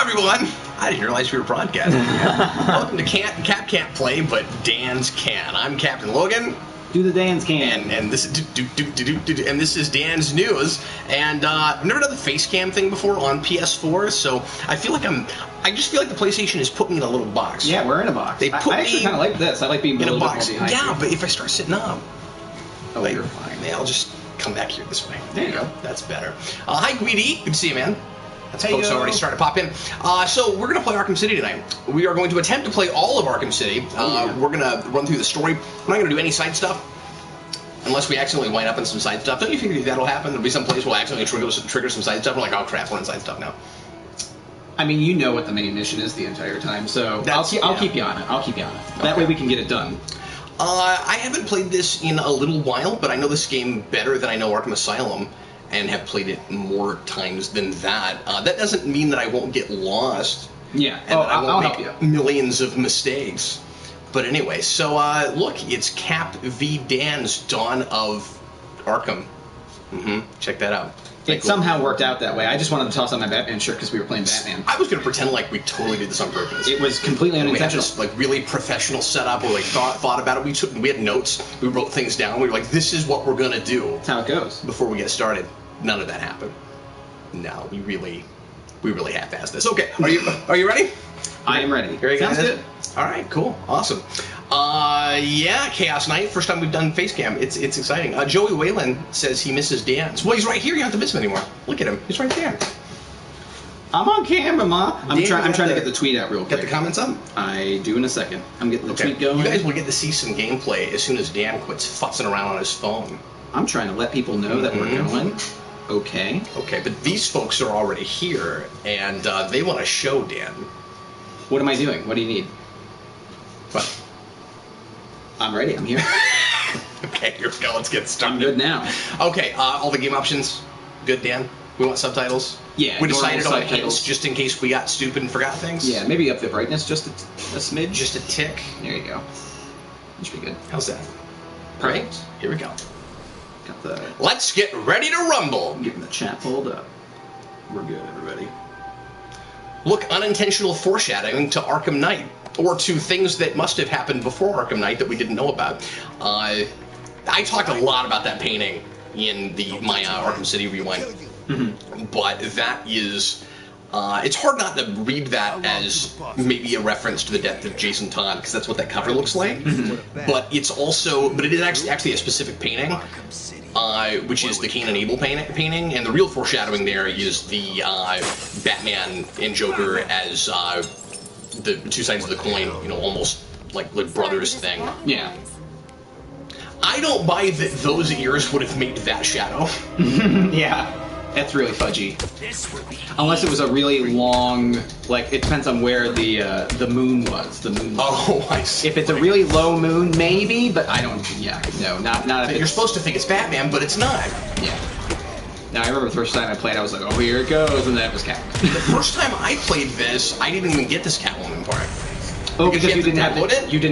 everyone! I didn't realize we were broadcasting. Welcome to Cap Can't Play, but Danz can. I'm Captain Logan. Do the Danz can. And this is Danz News. And I've never done the face cam thing before on PS4, so I feel like I just feel like the PlayStation has put me in a little box. Yeah, we're in a box. They put I actually kind of like this. I like being in a box. Yeah, you. But if I start sitting up, you're fine. Yeah, I'll just come back here this way. There you go. That's better. Hi, Guidi. Good to see you, man. That's hey, folks already started to pop in. So we're going to play Arkham City tonight. We are going to attempt to play all of Arkham City. We're going to run through the story. We're not going to do any side stuff. Unless we accidentally wind up in some side stuff. Don't you think that'll happen? There'll be some place we'll accidentally trigger some side stuff. We're like, oh crap, we're in side stuff now. I mean, you know what the main mission is the entire time, so I'll keep you on it. I'll keep you on it. That way we can get it done. I haven't played this in a little while, but I know this game better than I know Arkham Asylum, and have played it more times than that. That doesn't mean that I won't get lost. Yeah, and that I won't I'll make help you. Millions of mistakes. But anyway, so look, it's Cap v. Danz, Dawn of Arkham. Check that out. It somehow worked out that way. I just wanted to toss on my Batman shirt because we were playing Batman. I was going to pretend like we totally did this on purpose. It was completely unintentional. We had this like really professional setup. We like thought about it. We had notes. We wrote things down. We were like, this is what we're going to do. That's how it goes. Before we get started, none of that happened. No, we really half-assed this. Okay, are you ready? I am ready. Sounds good. All right, cool, awesome. Yeah, Chaos Knight. First time we've done face cam. It's exciting. Joey Whalen says he misses Danz. Well, he's right here. You don't have to miss him anymore. Look at him. He's right there. I'm on camera, Ma. I'm trying to get the tweet out real quick. Get the comments up? I do in a second. I'm getting the tweet going. You guys will get to see some gameplay as soon as Dan quits futzing around on his phone. I'm trying to let people know that we're going. Okay. Okay, but these folks are already here, and they want to show Dan. What am I doing? What do you need? What? I'm ready. I'm here. Okay, here we go. Let's get started. I'm good now. Okay, all the game options. Good, Dan? We want subtitles? Yeah, we decided on hints just in case we got stupid and forgot things? Yeah, maybe up the brightness just a smidge. Just a tick. There you go. That should be good. How's that? Perfect. Here we go. Got the... Let's get ready to rumble. I'm getting the chat pulled up. We're good, everybody. Look, unintentional foreshadowing to Arkham Knight, or to things that must have happened before Arkham Knight that we didn't know about. I talked a lot about that painting in my Arkham City rewind, but that is... it's hard not to read that as maybe a reference to the death of Jason Todd, because that's what that cover looks like. But it's also, but it is actually a specific painting, which is the Cain and Abel painting, and the real foreshadowing there is the Batman and Joker as the two sides of the coin, you know, almost like brothers thing. Yeah. I don't buy that those ears would have made that shadow. Yeah. That's really fudgy. Unless it was a really long, like, it depends on where the moon was. The moon. Oh, I see. If it's a really low moon, maybe, but I don't. Yeah, no, not if you're supposed to think it's Batman, but it's not. Yeah. Now I remember the first time I played, I was like, oh, here it goes, and then it was Catwoman. The first time I played this, I didn't even get this Catwoman part. Oh, because you didn't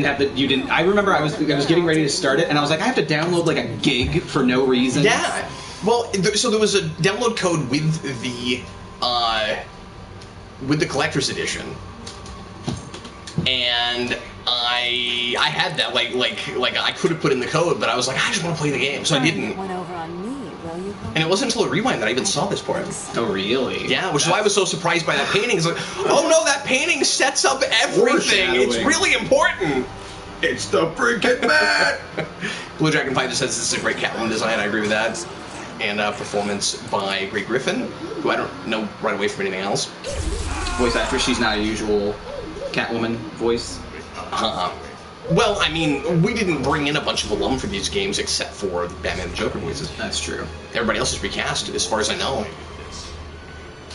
have it. I remember I was getting ready to start it, and I was like, I have to download like a gig for no reason. Yeah. Well, so there was a download code with the collector's edition, and I had that like I could have put in the code, but I was like, I just want to play the game, so I didn't. Went over on me, will you? And it wasn't until a rewind that I even saw this part. Oh, really? Yeah, which is why I was so surprised by that painting. It's like, oh no, that painting sets up everything. It's really important. It's the freaking man. Blue Dragon 5 just says this is a great Catwoman design. I agree with that. And performance by Greg Griffin, who I don't know right away from anything else. Voice actress, she's not a usual Catwoman voice. Well, I mean, we didn't bring in a bunch of alum for these games except for the Batman and Joker voices. That's true. Everybody else is recast, as far as I know.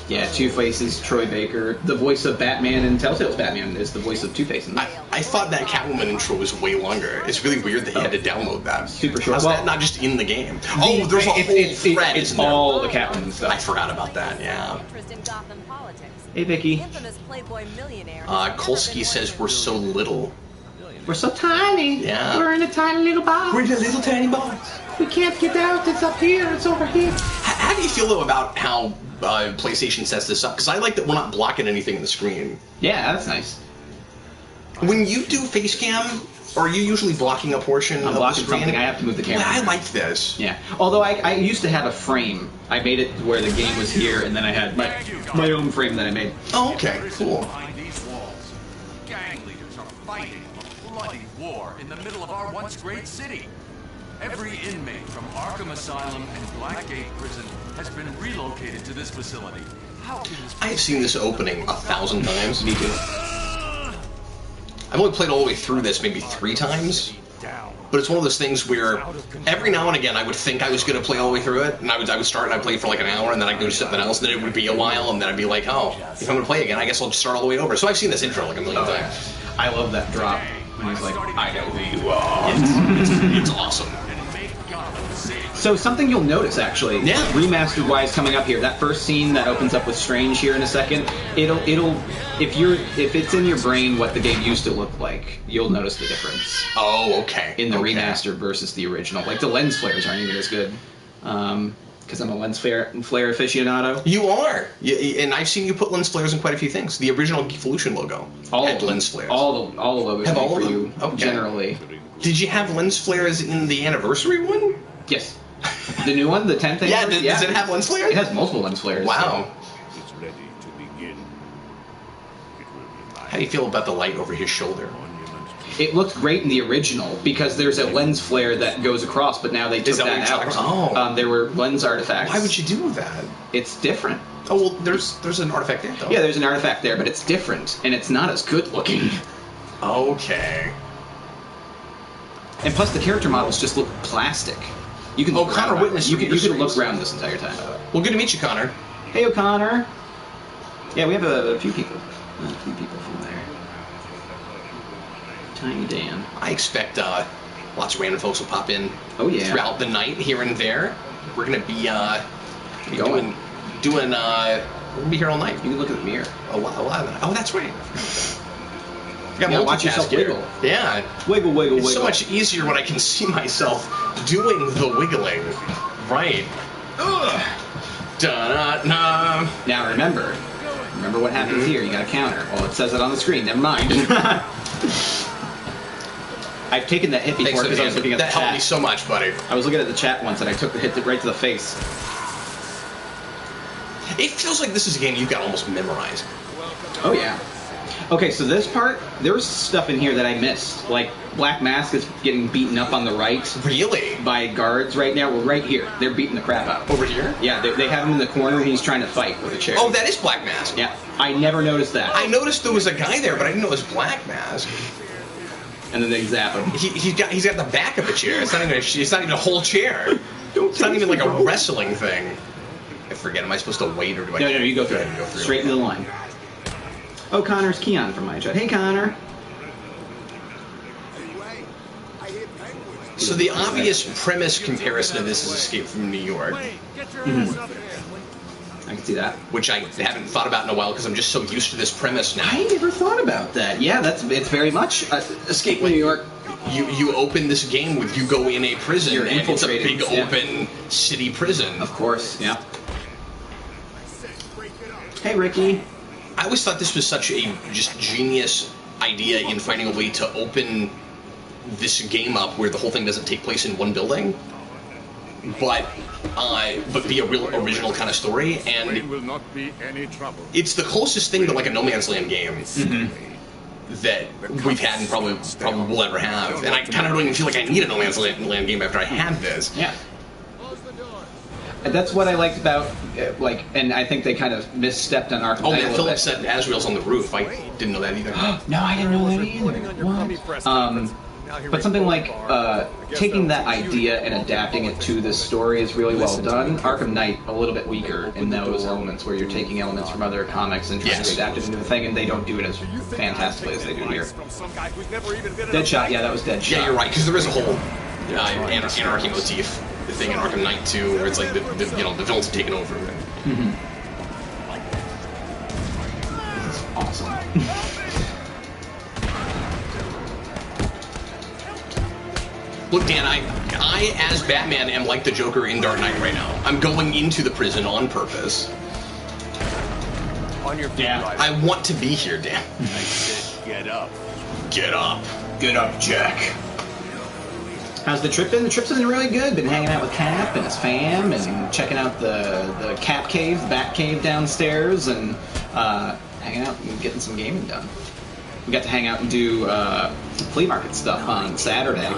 Yeah, Two-Face's Troy Baker. The voice of Batman and Telltale's Batman is the voice of Two-Face. I thought that Catwoman intro was way longer. It's really weird that he had to download that. Super short. How's that not just in the game? Oh, there's a whole thread. It's all the Catwoman stuff. I forgot about that, yeah. Hey, Vicky. Kolsky says we're so little. We're so tiny. Yeah. We're in a tiny little box. We're in a little tiny box. We can't get out. It's up here. It's over here. How do you feel, though, about how PlayStation sets this up, because I like that we're not blocking anything in the screen. Yeah, that's nice. When you do face cam, are you usually blocking a portion of the screen? Something. I have to move the camera. Well, I like this. Yeah. Although I used to have a frame. I made it where the game was here, and then I had my own frame that I made. Oh, okay. Cool. Gang leaders are fighting a bloody war in the middle of our once great city. Every inmate from Arkham Asylum and Blackgate Prison has been relocated to this facility. How can this I have seen this opening 1,000 times. Me too. I've only played all the way through this maybe 3 times. But it's one of those things where every now and again I would think I was going to play all the way through it, and I would start and I'd play for like an hour, and then I'd go do something else, and then it would be a while, and then I'd be like, oh, if I'm going to play again, I guess I'll just start all the way over. So I've seen this intro like a million times. I love that drop when he's like, I know who you are. It's awesome. So something you'll notice, actually, remastered wise coming up here. That first scene that opens up with Strange here in a second, it'll if it's in your brain what the game used to look like, you'll notice the difference. Oh, okay. In the remastered versus the original, like the lens flares aren't even as good. Because I'm a lens flare aficionado. You are, and I've seen you put lens flares in quite a few things. The original Geevolution logo had lens flares. All the logos have all for of them? you Okay. generally. Did you have lens flares in the anniversary one? Yes. The new one, the 10th thing? Yeah, does it have lens flares? It has multiple lens flares. Wow. It's ready to begin. It will be How do you feel about the light over his shoulder? It looked great in the original because there's a lens flare that goes across, but now they took Is that what that you're out. talking about? Oh. There were lens artifacts. Why would you do that? It's different. Oh, well, there's an artifact there, though. Yeah, there's an artifact there, but it's different, and it's not as good looking. Okay. And plus, the character models just look plastic. You can look Connor around. witnessed You some can of your look streams. around this entire time. Well, good to meet you, Connor. Hey, O'Connor. Yeah, we have a few people. A few people from there. Tiny Dan. I expect lots of random folks will pop in throughout the night here and there. We're going to be doing we're going to be here all night. You can look in the mirror. A lot of that. Oh, that's right. Watch yourself wiggle. Yeah. Wiggle, wiggle, It's wiggle. so much easier when I can see myself doing the wiggling. Right. Ugh. Da-da-da. Now remember what happens here. You got a counter. Well, it says it on the screen. Never mind. I've taken that hit before because I was looking at the that chat. helped me so much, buddy. I was looking at the chat once and I took the hit right to the face. It feels like this is a game you've got almost memorized. Oh yeah. Okay, so this part, there was stuff in here that I missed. Like, Black Mask is getting beaten up on the right. Really? By guards right now. Well, right here. They're beating the crap out. Over here? Yeah, they have him in the corner and he's trying to fight with a chair. Oh, that is Black Mask. Yeah, I never noticed that. I noticed there was a guy there, but I didn't know it was Black Mask. And then they zap him. He's got the back of a chair. It's not even a whole chair. It's not even like a wrestling thing. I forget. Am I supposed to wait or do I? No, you go through it. Go through. Straight into the line. Oh, Connor's Keon from my chat. Hey, Connor. So the obvious premise comparison to this is Escape from New York. I can see that. Which I haven't thought about in a while because I'm just so used to this premise now. I never thought about that. Yeah, it's very much Escape from New York. You open this game with you go in a prison You're and it's a infiltrating, big open city prison. Of course, yeah. Hey, Ricky. I always thought this was such a just genius idea in finding a way to open this game up where the whole thing doesn't take place in one building, but be a real original kind of story, and There will not be any trouble. it's the closest thing to like a No Man's Land game that we've had and probably will ever have. And I kind of don't even feel like I need a No Man's Land game after I had this. Yeah. That's what I liked about, and I think they kind of misstepped on Arkham. Oh man, Philip said Azrael's on the roof. I didn't know that either. No, I didn't know that either. What? But something like taking that idea and adapting it to this story is really well done. Arkham Knight, a little bit weaker in those elements where you're taking elements from other comics and trying to adapt it into the thing, and they don't do it as fantastically as they do here. Deadshot, yeah, that was Deadshot. Yeah, you're right, because there is a whole anarchy motif thing in Arkham Knight too, where it's like the villains have taken over. Awesome. Look, Dan, I as Batman am like the Joker in Dark Knight right now. I'm going into the prison on purpose. On your feet, Yeah. Ryder. I want to be here, Dan. I said get up. Get up. Get up, Jack. How's the trip been? The trip's been really good. Been hanging out with Cap and his fam and checking out the Cap cave, the Bat cave downstairs, and hanging out and getting some gaming done. We got to hang out and do flea market stuff on Saturday.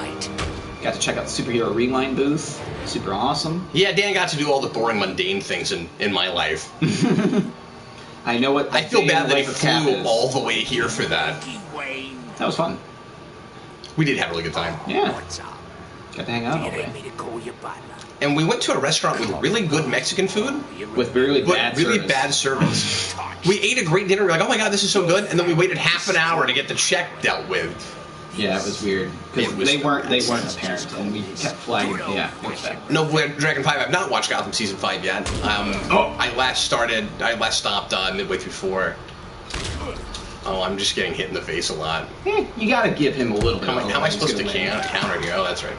Got to check out the Superhero Rewind booth. Super awesome. Yeah, Dan got to do all the boring, mundane things in my life. I know what. I feel bad that he life of Cap flew is. all the way here for that. That was fun. We did have a really good time. Yeah. Got to hang out all day. And we went to a restaurant with really good Mexican food, With really but bad really service. bad service. We ate a great dinner. We're like, oh my god, this is so good. And then we waited half an hour to get the check dealt with. Yeah, it was weird. Because It was they weren't apparent, and we kept flagging. Yeah, it was bad. No, Dragon 5, I've not watched Gotham Season 5 yet. I last stopped midway through 4. Oh, I'm just getting hit in the face a lot. You gotta give him a little bit. How am I He's supposed to gonna win. counter here? Oh, that's right.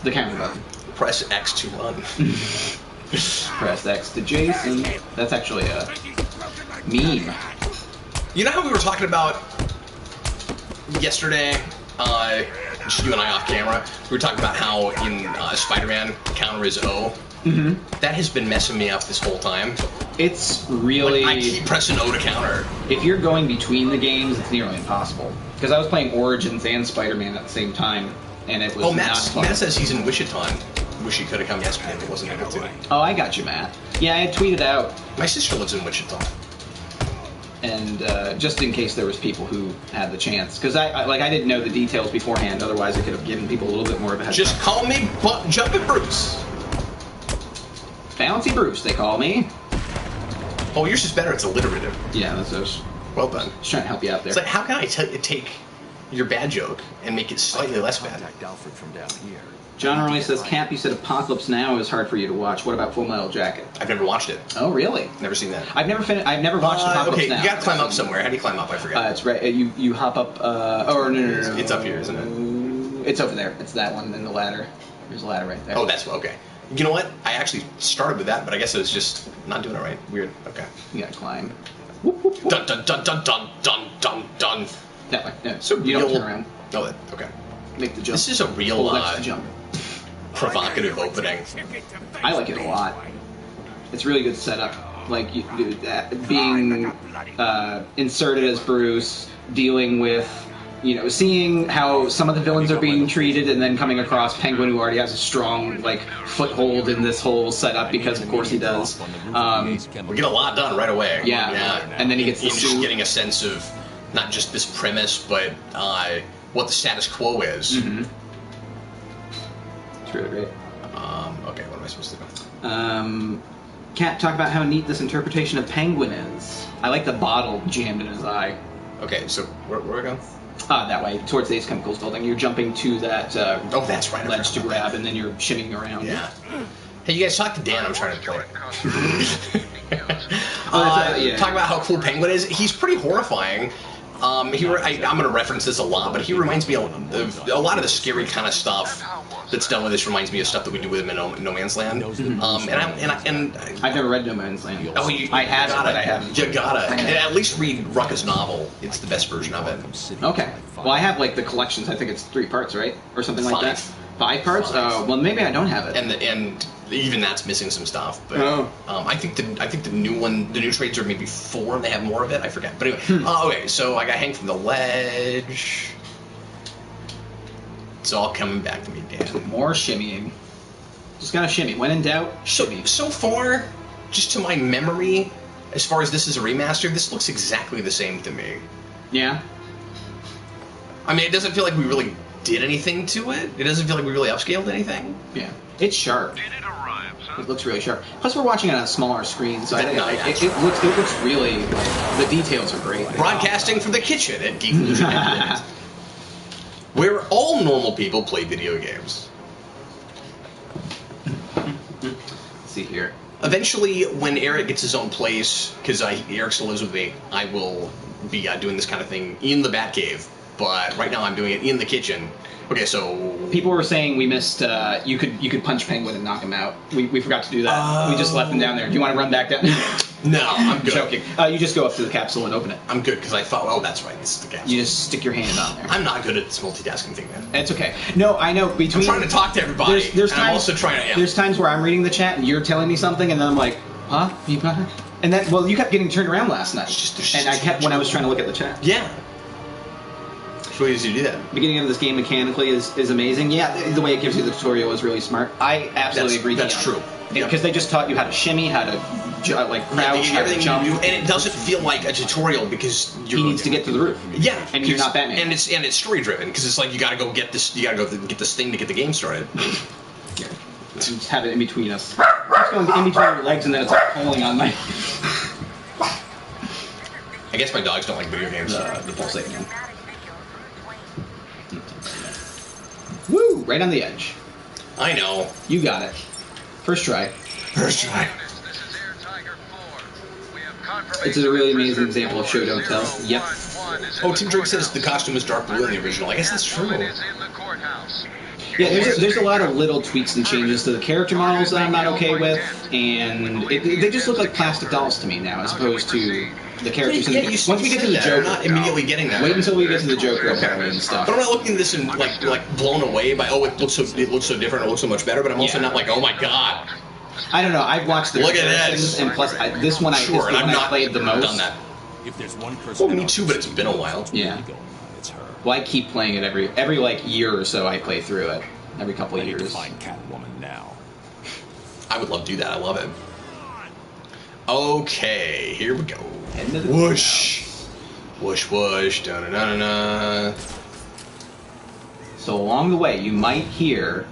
The counter button. Press X to run. Press X to Jason. That's actually a meme. You know how we were talking about yesterday, just you and I off camera, we were talking about how in Spider-Man, counter is O. Mm-hmm. That has been messing me up this whole time. It's really. I keep pressing O to counter. If you're going between the games, it's nearly impossible. Because I was playing Origins and Spider-Man at the same time, and it was Oh, not fun. Matt says he's in Wichita. Wish he could have come yesterday, but wasn't able to. Oh, I got you, Matt. Yeah, I had tweeted out, My sister lives in Wichita. and just in case there was people who had the chance, because I didn't know the details beforehand. Otherwise, I could have given people a little bit more of a heads Just up. call me Jumpin' Bruce. Bouncy Bruce, they call me. Oh, yours is better. It's alliterative. Yeah, that's just Well done. trying to help you out there. It's like, how can I take your bad joke and make it slightly less bad? Contact Alfred from down here. John Roy says, Cap, you said Apocalypse Now is hard for you to watch. What about Full Metal Jacket? I've never watched it. Oh, really? Never seen that. I've never watched Apocalypse Okay, Now. you gotta climb up somewhere. How do you climb up? I forget. It's right. You hop up. No. It's up here, isn't it? It's over there. It's that one. Then the ladder. There's a ladder right there. Oh, that's okay. You know what? I actually started with that, but I guess I was just not doing it right. Weird. Okay. You gotta climb. Dun dun dun dun dun dun dun dun. That way. No, So you don't real- turn around. Oh, okay. Make the jump. This is a real Hold X to jump. provocative opening. I like it a lot. It's really good setup. Like being inserted as Bruce, dealing with, seeing how some of the villains are being treated, and then coming across Penguin, who already has a strong foothold in this whole setup because, of course, he does. We get a lot done right away. Yeah. And then he gets the in just suit. getting a sense of not just this premise, but what the status quo is. Mm-hmm. It's really great. Okay, what am I supposed to do? Cat, talk about how neat this interpretation of Penguin is. I like the bottle jammed in his eye. Okay, so where are we going? That way, towards the Ace Chemicals building. You're jumping to that Oh, that's right. I ledge to forgot grab, and then you're shimmying around. Yeah. Hey, you guys talk to Dan. I'm trying to play it. Yeah. Talk about how cool Penguin is. He's pretty horrifying. I'm going to reference this a lot, but he reminds me of a lot of the scary kind of stuff that's done with this. Reminds me of stuff that we do with him in No Man's Land. I've never read No Man's Land. Oh, I have it, but I haven't. You gotta at least read Rucka's novel. It's the best version of it. Okay. Well, I have the collections. I think it's 3 parts, right, or something like that. 5. 5 parts. Five. Well, maybe I don't have it. And even that's missing some stuff. But I think the new trades are maybe 4, and they have more of it. I forget. But anyway, okay. So I got hang from the ledge. It's all coming back to me, Dan. More shimmying. Just gotta shimmy. When in doubt, shimmy. So far, just to my memory, as far as this is a remaster, this looks exactly the same to me. Yeah. I mean, it doesn't feel like we really did anything to it. It doesn't feel like we really upscaled anything. Yeah. It's sharp. It looks really sharp. Plus, we're watching it on a smaller screen, so I think it looks really. The details are great. Broadcasting from the kitchen at Geek Illusion Headquarters, where all normal people play video games. Let's see here. Eventually, when Eric gets his own place, because Eric still lives with me, I will be doing this kind of thing in the Batcave. but right now I'm doing it in the kitchen. Okay, so people were saying we missed. You could punch Penguin and knock him out. We forgot to do that. We just left him down there. Do you want to run back down? No, I'm good. Joking. You just go up to the capsule and open it. I'm good because I thought, oh, that's right, this is the capsule. You just stick your hand on there. I'm not good at this multitasking thing, man. It's okay. No, I know. I'm trying to talk to everybody. There's and times, I'm also trying to. Yeah. There's times where I'm reading the chat and you're telling me something, and then I'm like, huh? You got it? And then, well, you kept getting turned around last night, and I kept when I was trying to look at the chat. Yeah. It's really easy to do that. Beginning of this game mechanically is amazing. Yeah, the way it gives you the tutorial is really smart. I absolutely agree. That's true. Because they just taught you how to shimmy, how to crouch, how to jump, and it doesn't feel like a tutorial because he needs to get to the roof. Yeah, and you're not Batman. And it's story driven because it's like you got to go get this. You got to go get this thing to get the game started. Yeah. Just have it in between us. It's going in between your legs, and then it's like pulling on my. I guess my dogs don't like video games. The pulsating one. Woo! Right on the edge. I know. You got it. First try. First try. It's a really amazing example of show don't tell. Yep. Oh, Tim Drake says the costume is dark blue in the original. I guess that's true. Yeah, there's a lot of little tweaks and changes to the character models that I'm not okay with, and they just look like plastic dolls to me now, as opposed to the characters. Yeah, once we get to the Joker, we're not immediately getting that. Wait until we get to the Joker apparently and stuff. But I'm not looking at this and like blown away by it looks so different, it looks so much better. But I'm also not like, oh my god. I don't know. I've watched the comparisons, and plus this one I played the most. Done that. If there's one person, well, me too, but it's been a while. Yeah. It's her. Well, I keep playing it every like year or so. I play through it every couple of years. To find Catwoman now. I would love to do that. I love it. Okay, here we go. Whoosh, whoosh, whoosh, da da da da. So along the way, you might hear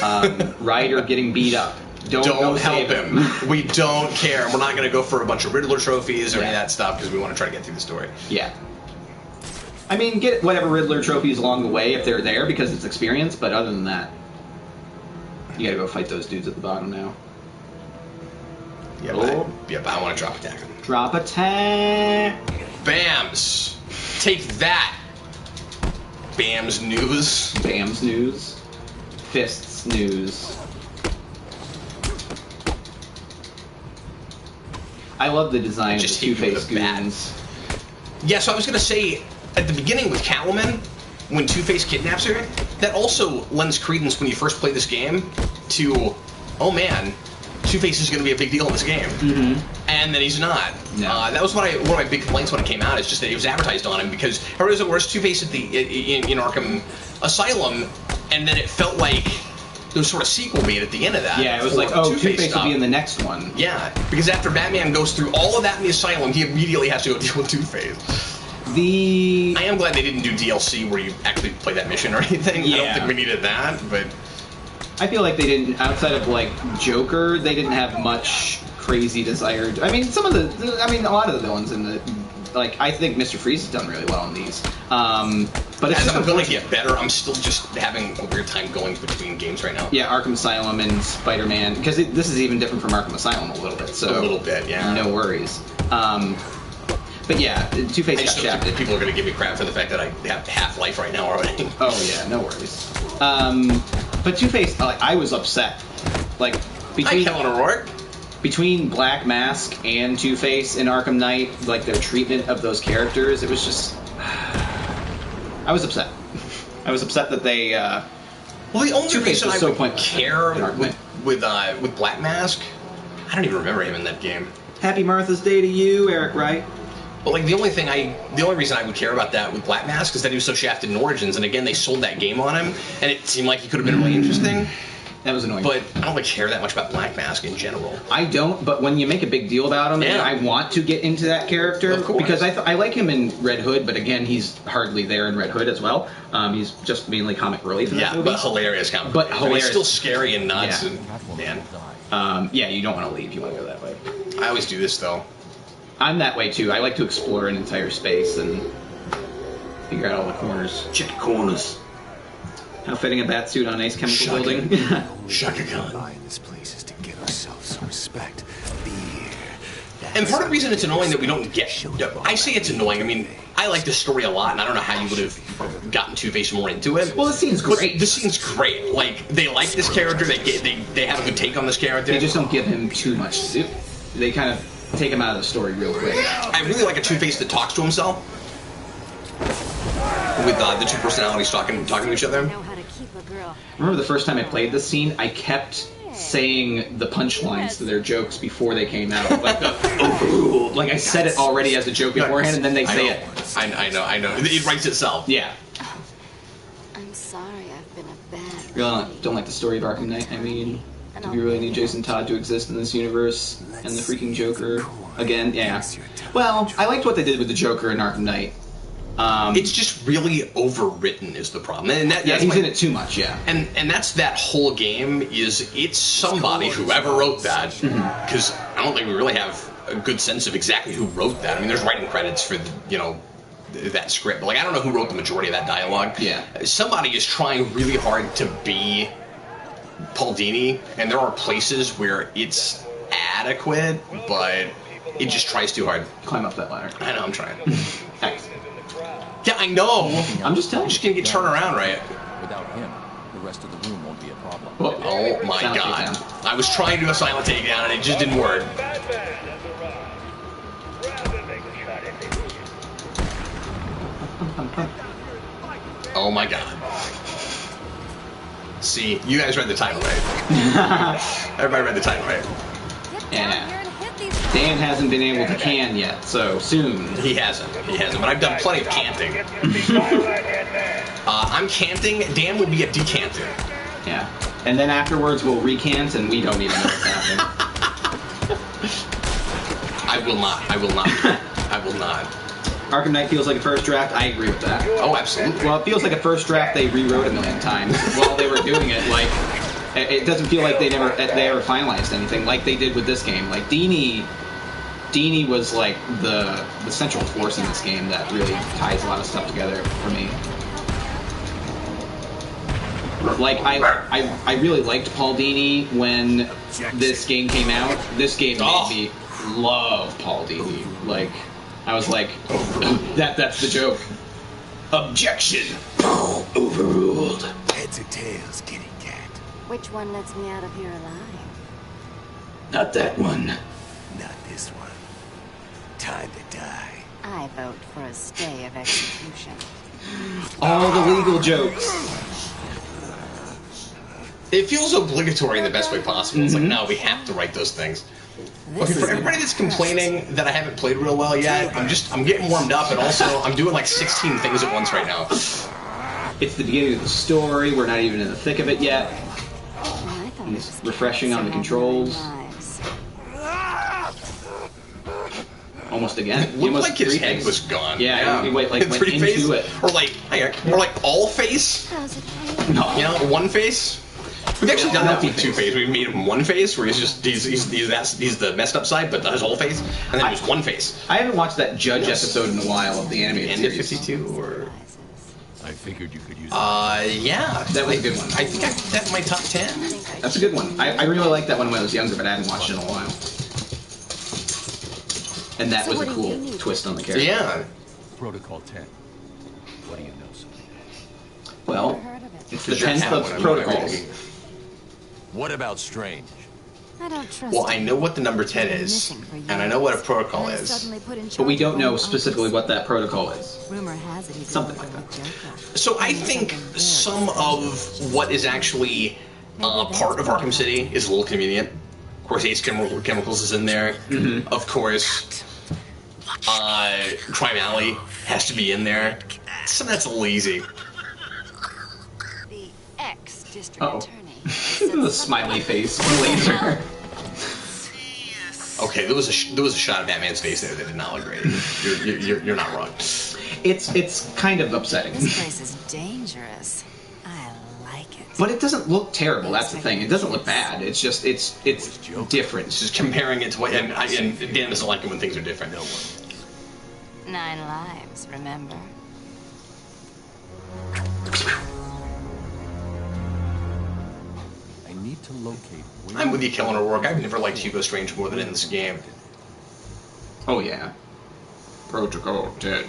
Ryder getting beat up. Don't help him. We don't care. We're not going to go for a bunch of Riddler trophies or any of that stuff because we want to try to get through the story. Yeah. I mean, get whatever Riddler trophies along the way if they're there because it's experience, but other than that, you gotta go fight those dudes at the bottom now. Yeah, but I want to drop attack them. Drop attack! Bams! Take that! Bams news. Bams news. Fists news. I love the design of the Two-Face goons. Yeah, so I was going to say, at the beginning with Catwoman, when Two-Face kidnaps her, that also lends credence when you first play this game to, oh man, Two-Face is going to be a big deal in this game. Mm-hmm. And then he's not. No. That was one of my big complaints when it came out, is just that it was advertised on him, because everybody was where's Two-Face in Arkham Asylum, and then it felt like there was sort of sequel bait at the end of that. Yeah, it was like, oh, Two-Face will be in the next one. Yeah, because after Batman goes through all of that in the Asylum, he immediately has to go deal with Two-Face. I am glad they didn't do DLC where you actually play that mission or anything. Yeah. I don't think we needed that, but I feel like they didn't, outside of like Joker, they didn't have much crazy desired. I mean, a lot of the villains in the, like, I think Mr. Freeze has done really well in these. But it's as just I'm going to get better, I'm still just having a weird time going between games right now. Yeah, Arkham Asylum and Spider-Man, because this is even different from Arkham Asylum a little bit. So a little bit, yeah. No worries. But yeah, Two-Face got shafted. People are going to give me crap for the fact that I have Half-Life right now already. Oh yeah, no worries. But Two-Face, I was upset. Like between Black Mask and Two-Face in Arkham Knight, like their treatment of those characters, it was just. I was upset. I was upset that they. Well, the only Two-Face reason was I so would pointless care with Black Mask, I don't even remember him in that game. Happy Martha's Day to you, Eric Wright. But like the only reason I would care about that with Black Mask is that he was so shafted in Origins, and again they sold that game on him, and it seemed like he could have been really interesting. That was annoying. But I don't really care that much about Black Mask in general. I don't, but when you make a big deal about him, yeah. I want to get into that character. Of course. Because I like him in Red Hood, but again, he's hardly there in Red Hood as well. He's just mainly comic relief in that movie. But hilarious comic But relief. hilarious. He's still scary and nuts, Yeah. and man. Yeah, you don't want to leave. You want to go that way. I always do this though. I'm that way too. I like to explore an entire space and figure out all the corners. Check the corners. How fitting a batsuit on Ace Chemical Building. Shaka Khan. This place is to give ourselves some respect. And part of the reason it's annoying that we don't get... I say it's annoying. I mean, I I like this story a lot, and I don't know how you would have gotten Two-Face more into it. Well, the scene's great. The scene's great. Like, they like this character. They have a good take on this character. They just don't give him too much to do. They kind of take him out of the story real quick. I really like a Two-Face that talks to himself. With the two personalities talking to each other. Remember the first time I played this scene, I kept saying the punchlines to their jokes before they came out. Like the overruled. Like I said it already as a joke beforehand, and then they say it. I know. It writes itself. Yeah. I'm sorry, I've been a bad. Really don't like the story of Arkham Knight. I mean, do we really need Jason Todd to exist in this universe? And the freaking Joker again? Yeah. Well, I liked what they did with the Joker in Arkham Knight. It's just really overwritten is the problem, and he's in it too much. Yeah, and that's that whole game. It's somebody whoever wrote that, because I don't think we really have a good sense of exactly who wrote that. I mean, there's writing credits for that script, but like I don't know who wrote the majority of that dialogue. Yeah, somebody is trying really hard to be Paul Dini, and there are places where it's adequate, but it just tries too hard. Climb up that ladder. I know, I'm trying. Thanks. Yeah, I know. I'm just telling you. Just gonna get turned around, right? Without him, the rest of the room won't be a problem. Oh my god. I was trying to do a silent takedown and it just didn't work. Oh my god. See, you guys read the title right. Everybody read the title right. Yeah. Dan hasn't been able to can yet, so soon. He hasn't, but I've done plenty of canting. I'm canting, Dan would be a decanter. Yeah. And then afterwards we'll recant and we don't even know what's happening. I will not. Arkham Knight feels like a first draft. I agree with that. Oh, absolutely. Well, it feels like a first draft they rewrote a million times while they were doing it. Like, it doesn't feel like they ever finalized anything like they did with this game. Like Dini was like the central force in this game that really ties a lot of stuff together for me. Like I really liked Paul Dini when this game came out. This game made me love Paul Dini. Like I was like, that's the joke. Objection. Overruled. Heads or tails, kitty cat. Which one lets me out of here alive? Not that one. Not this one. Time to die. I vote for a stay of execution. All the legal jokes. It feels obligatory in the best way possible. It's like, no, we have to write those things. Okay, for everybody that's complaining that I haven't played real well yet, I'm getting warmed up, and also I'm doing like 16 things at once right now. It's the beginning of the story. We're not even in the thick of it yet. It's refreshing on the controls. Almost again. It looked like his head was gone. Yeah, he went into it. Or like all face. No. You know, one face. We've actually done that with Two-Face. We made him one face, where he's the messed up side, but his whole face, and then just one face. I haven't watched that Judge episode in a while of the animated End of series. 52 or. I figured you could use Yeah. That was a good one. I think I put that in my top 10. That's a good one. I really liked that one when I was younger, but I haven't watched it in a while. And that was a cool twist on the character. Yeah. Protocol 10. What do you know, sir? Well, it's the Sure, 10th have of one, I'm protocols. not What about Strange? I don't trust Well, I know what the number 10 is, and I know what a protocol is. But we don't know specifically what that protocol is. Rumor has it he's Something like that. So I think some of what is actually part of Arkham City is a little convenient. Of course, Ace Chemicals is in there. Mm-hmm. Of course, Crime Alley has to be in there. Some of that's a little easy. The ex-district attorney. The smiley face laser. Okay, there was a shot of Batman's face there that did not look great. You're not wrong. It's kind of upsetting. This place is dangerous. I like it. But it doesn't look terrible. That's the thing. It doesn't look bad. It's just it's different. It's just comparing it to what, and Dan doesn't like it when things are different. 9 lives, remember? I need to locate where I'm with you, Kellen O'Rourke. I've never liked Hugo Strange more than in this game. Oh yeah. Protocol 10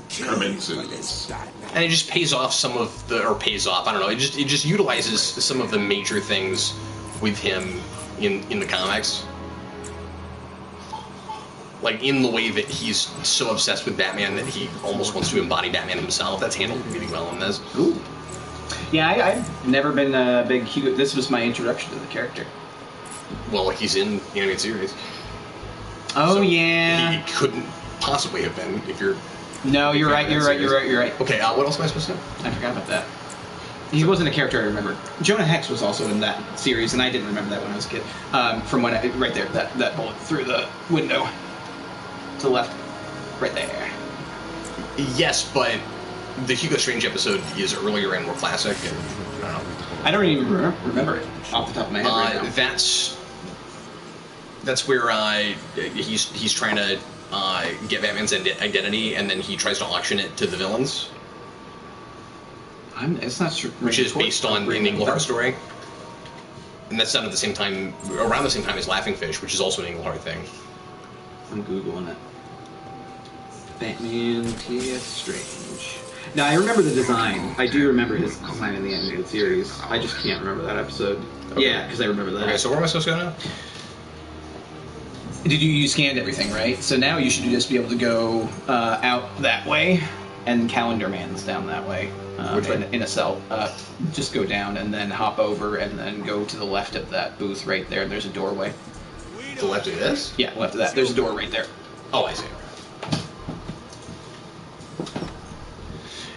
commences. And it just pays off some of the, or pays off, I don't know, it just utilizes some of the major things with him in the comics. Like, in the way that he's so obsessed with Batman that he almost wants to embody Batman himself. That's handled really well in this. Ooh. Yeah, I've never been a big Hugo. This was my introduction to the character. Well, he's in the animated series. Oh, So yeah. He couldn't possibly have been if you're... No, you're right. Okay, what else am I supposed to know? I forgot about that. He wasn't a character I remember. Jonah Hex was also in that series, and I didn't remember that when I was a kid. From when right there, that bullet through the window. To the left. Right there. Yes, but the Hugo Strange episode is earlier and more classic, and I don't know. I don't even remember it off the top of my head right now. That's where he's trying to get Batman's identity, and then he tries to auction it to the villains. It's not sure. Which is based on an Englehart story. And that's done at the same time, around the same time as Laughing Fish, which is also an Englehart thing. I'm Googling it. Batman T.S. Strange. Now, I remember the design. I do remember his design in the animated series. I just can't remember that episode. Okay. Yeah, because I remember that. Okay, so where am I supposed to go now? You scanned everything, right? So now you should just be able to go out that way, and Calendar Man's down that way. Which way? In a cell. Just go down and then hop over and then go to the left of that booth right there. There's a doorway. To the left of this? Yeah, left of that. There's a door right there. Oh, I see.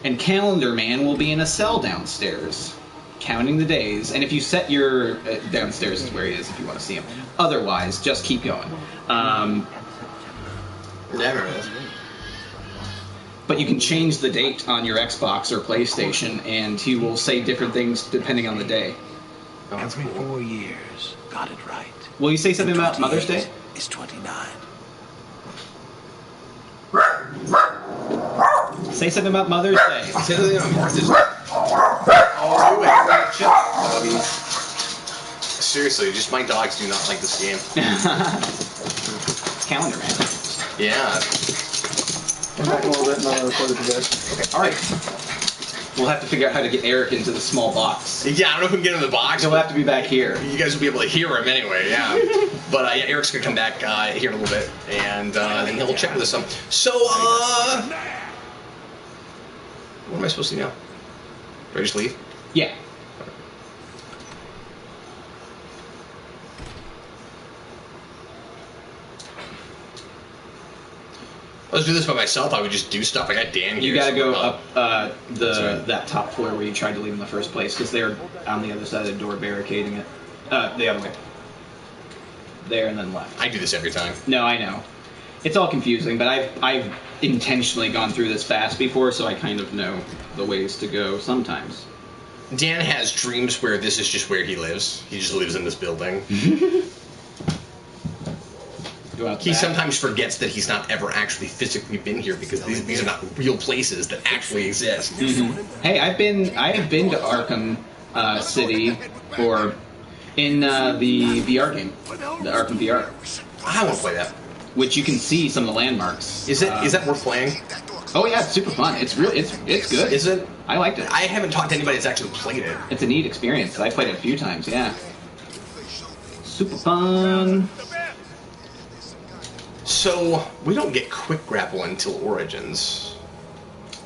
And Calendar Man will be in a cell downstairs, counting the days. And if you set your... downstairs is where he is if you want to see him. Otherwise, just keep going. Never is. But you can change the date on your Xbox or PlayStation, and he will say different things depending on the day. Oh, that's Every cool. 4 years. Got it right. Will you say something about Mother's Day? It's 29. Say something about Mother's Day. Say something about Martha's Day. Oh, do it. Shut up, Bobby. Seriously, just my dogs do not like this game. It's Calendar Man. Yeah. Come back a little bit and I'll record it today. Okay. Alright. We'll have to figure out how to get Eric into the small box. Yeah, I don't know if we can get him in the box. He'll have to be back here. You guys will be able to hear him anyway, yeah. But yeah, Eric's gonna come back here in a little bit, and then he'll check with us some. So, what am I supposed to do now? Do I just leave? Yeah. Let's do this by myself. I would just do stuff. I got Dan here. You gotta so go I'll- up that top floor where you tried to leave in the first place, because they're on the other side of the door barricading it. The other way. There and then left. I do this every time. No, I know. It's all confusing, but I've intentionally gone through this fast before, so I kind of know the ways to go sometimes. Dan has dreams where this is just where he lives. He just lives in this building. Go out the He back. sometimes forgets that he's not ever actually physically been here because these are not real places that actually exist. Hey, I have been to Arkham City, or in the VR game, the Arkham VR, I want to play that. which you can see some of the landmarks. Is that worth playing? Oh yeah, it's super fun. It's really it's good. Is it? I liked it. I haven't talked to anybody that's actually played it. It's a neat experience. I played it a few times. Yeah, super fun. So we don't get quick grapple until Origins.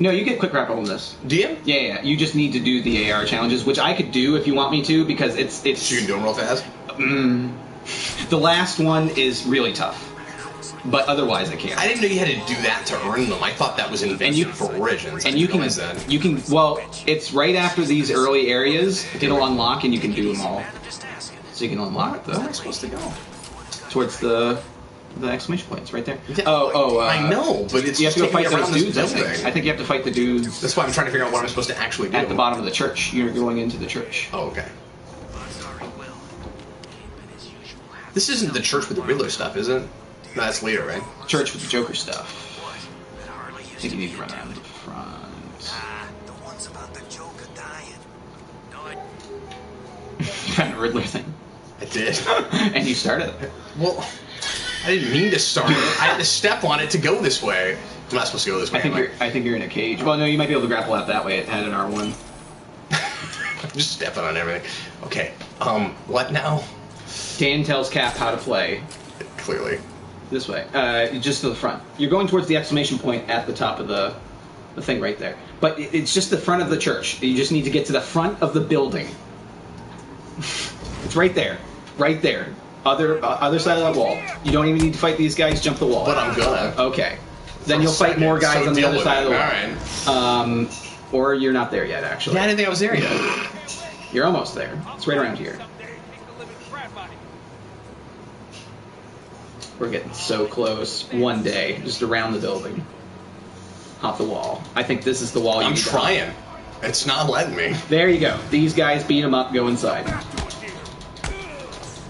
No, you get quick grapple in this. Do you? Yeah. You just need to do the AR challenges, which I could do if you want me to, because it's. So you can do them real fast? The last one is really tough, but otherwise I can't. I didn't know you had to do that to earn them. I thought that was invented for Origins. And I you didn't can, realize that. you can. Well, it's right after these early areas. It'll unlock, and you can do them all. So you can unlock Where am I the supposed to go? towards the exclamation points right there. Yeah, Oh. I know, but it's You have to go taking me fight those around this dudes. I think. building. I think you have to fight the dudes That's why I'm trying to figure out what I'm supposed to actually do. at the bottom of the church. You're going into the church. Oh, okay. This isn't the church with the Riddler stuff, is it? No, that's later, right? Church with the Joker stuff. I think you need to run around the front. The ones about the Joker dying. You found a Riddler thing. I did. And you started it. Well, I didn't mean to start it. I had to step on it to go this way. I'm not supposed to go this way. I think you're in a cage. Well, no, you might be able to grapple out that way. It had an R1. I'm just stepping on everything. Okay. What now? Dan tells Cap how to play. Clearly. This way. Just to the front. You're going towards the exclamation point at the top of the thing right there. But it's just the front of the church. You just need to get to the front of the building. It's right there. Right there. Other side of that wall. You don't even need to fight these guys. Jump the wall. But I'm gonna. Okay. Then you'll fight more guys on the other side of the wall. Alright. Or you're not there yet, actually. Yeah, I didn't think I was there yet. You're almost there. It's right around here. We're getting so close. One day, just around the building. Hop the wall. I think this is the wall you need to hop. I'm trying. It's not letting me. There you go. These guys beat them up, go inside.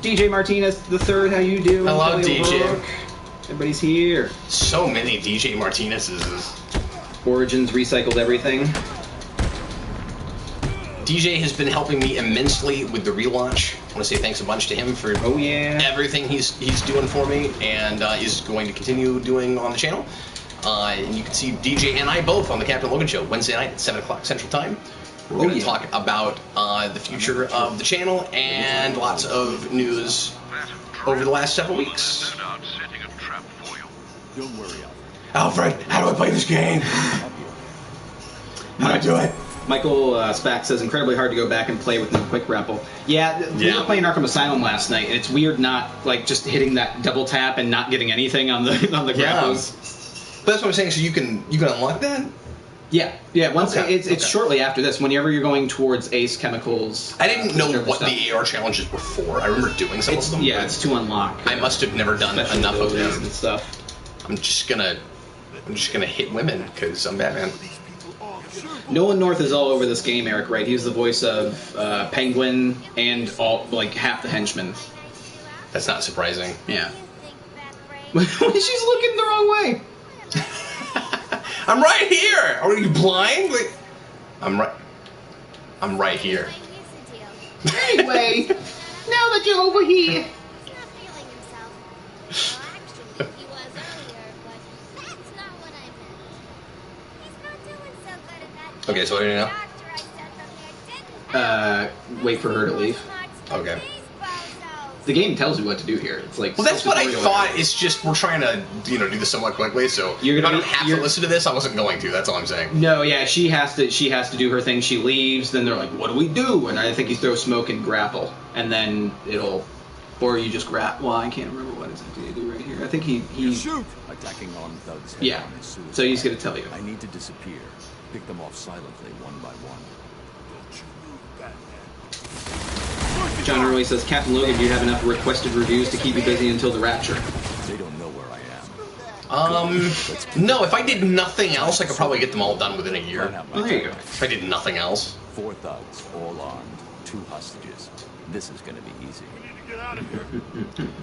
DJ Martinez the third, how you doing? Hello, DJ. Everybody's here. So many DJ Martinez's. Origins recycled everything. DJ has been helping me immensely with the relaunch. I want to say thanks a bunch to him for everything he's doing for me and is going to continue doing on the channel. And you can see DJ and I both on the Captain Logan Show Wednesday night at 7 o'clock Central Time. We're going to talk about the future of the channel and lots of news over the last several weeks. Don't worry, Alfred, how do I play this game? How do I do it? Michael Spack says, incredibly hard to go back and play with no quick grapple. Yeah, we were playing Arkham Asylum last night, and it's weird not, like, just hitting that double tap and not getting anything on the grapples. But that's what I'm saying, so you can unlock that? Yeah. Once it's shortly after this. Whenever you're going towards Ace Chemicals. I didn't know what the AR challenges were for. I remember doing some of them. Yeah, it's to unlock. I must have never done enough of them and stuff. I'm just gonna hit women because I'm Batman. Nolan North is all over this game, Eric. Right? He's the voice of Penguin and half the henchmen. That's not surprising. Yeah. She's looking the wrong way. I'm right here. Are you blind? Like, I'm right here. Anyway, now that you're over here. Okay, so what do you know? Wait for her to leave. Okay. The game tells you what to do here. It's like, well, that's what I thought. It's just we're trying to, do this somewhat quickly. So if I don't have to listen to this, I wasn't going to. That's all I'm saying. No, yeah, she has to do her thing. She leaves. Then they're like, "What do we do?" And I think you throw smoke and grapple, and then or you just grab. Well, I can't remember what exactly you do right here. I think he shoot attacking on thugs. Yeah. So he's gonna tell you. I need to disappear. Pick them off silently, one by one. John Early says, Captain Logan, do you have enough requested reviews to keep you busy until the rapture? They don't know where I am. No, if I did nothing else, I could probably get them all done within a year. Oh, there you go. If I did nothing else. 4 thugs, all armed, 2 hostages. This is gonna be easy.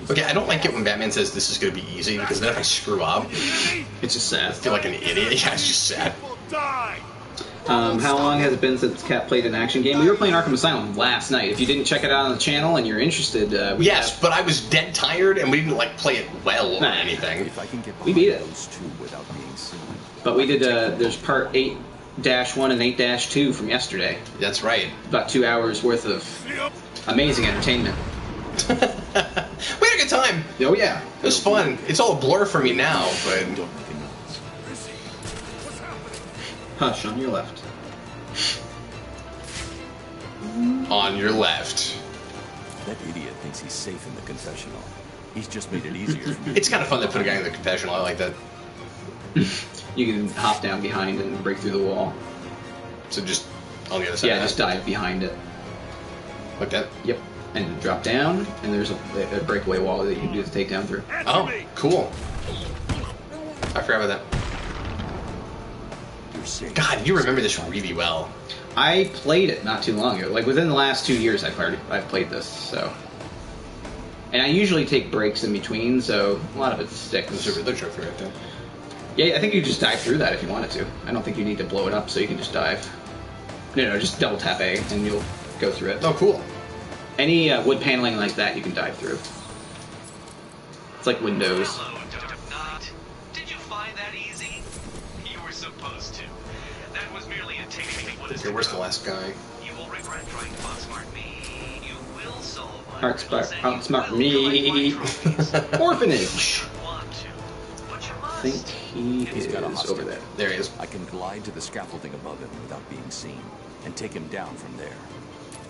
Okay, I don't like it when Batman says this is gonna be easy, because then if I screw up, it's just sad. I feel like an idiot. Yeah, it's just sad. How long has it been since Cat played an action game? We were playing Arkham Asylum last night. If you didn't check it out on the channel and you're interested, but I was dead tired and we didn't play it well or anything. We beat it. But we did. There's part 8-1 and 8-2 from yesterday. That's right. About 2 hours worth of amazing entertainment. We had a good time. Oh yeah, it was fun. It's all a blur for me now, but. Hush, on your left. On your left. That idiot thinks he's safe in the confessional. He's just made it easier for me. It's kind of fun to put a guy in the confessional. I like that. You can hop down behind and break through the wall. So just on the other side? Yeah, just dive behind it. Like that? Yep. And drop down, and there's a breakaway wall that you can do the takedown through. Oh, cool. I forgot about that. God, you remember this really well. I played it not too long ago. Like, within the last 2 years, I've played this, so... And I usually take breaks in between, so a lot of it sticks. There's a real trophy right there. Yeah, I think you could just dive through that if you wanted to. I don't think you need to blow it up, so you can just dive. No, just double tap A, and you'll go through it. Oh, cool. Any wood paneling like that, you can dive through. It's like Windows. Hello, Dr. Knight. Did you find that easy? You were supposed to. That was merely a technique. Okay, where's the last guy? You will regret trying to outsmart me. You will solve my Outsmart me. Orphanage. I think he is over there. There he is. I can glide to the scaffolding above him without being seen, and take him down from there.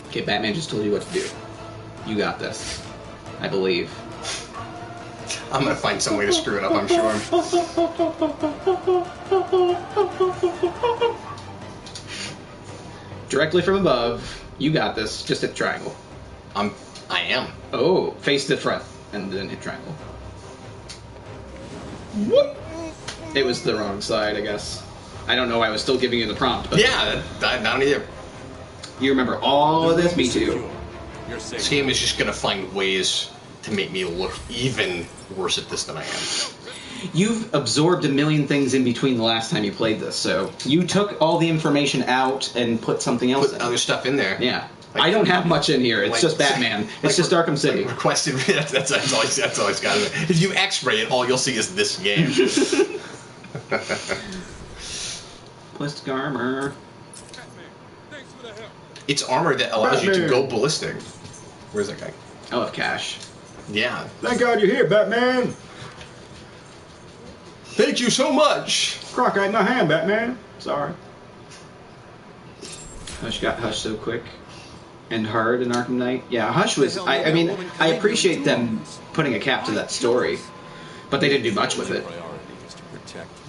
Okay, Batman just told you what to do. You got this. I believe. I'm gonna find some way to screw it up, I'm sure. Directly from above. You got this. Just hit triangle. I am. Oh, face to front, and then hit triangle. Whoop! It was the wrong side, I guess. I don't know why I was still giving you the prompt, but... Yeah, I don't either. You remember all of this? Me too. This game is just gonna find ways to make me look even worse at this than I am. You've absorbed a million things in between the last time you played this, so... You took all the information out and put something else in. Put other stuff in there. Yeah. Like, I don't have much in here. It's like, just Batman. It's just Arkham City. Like requested. That's all it's got. If you X-ray it, all you'll see is this game. Ballistic armor. It's armor that allows you to go ballistic. Where's that guy? I love Cash. Yeah. Thank God you're here, Batman. Thank you so much. Crockite in my hand, Batman. Sorry. Hush got Hush so quick. And hard in Arkham Knight. Yeah, Hush was... I mean, I appreciate them putting a cap to that story. But they didn't do much with it.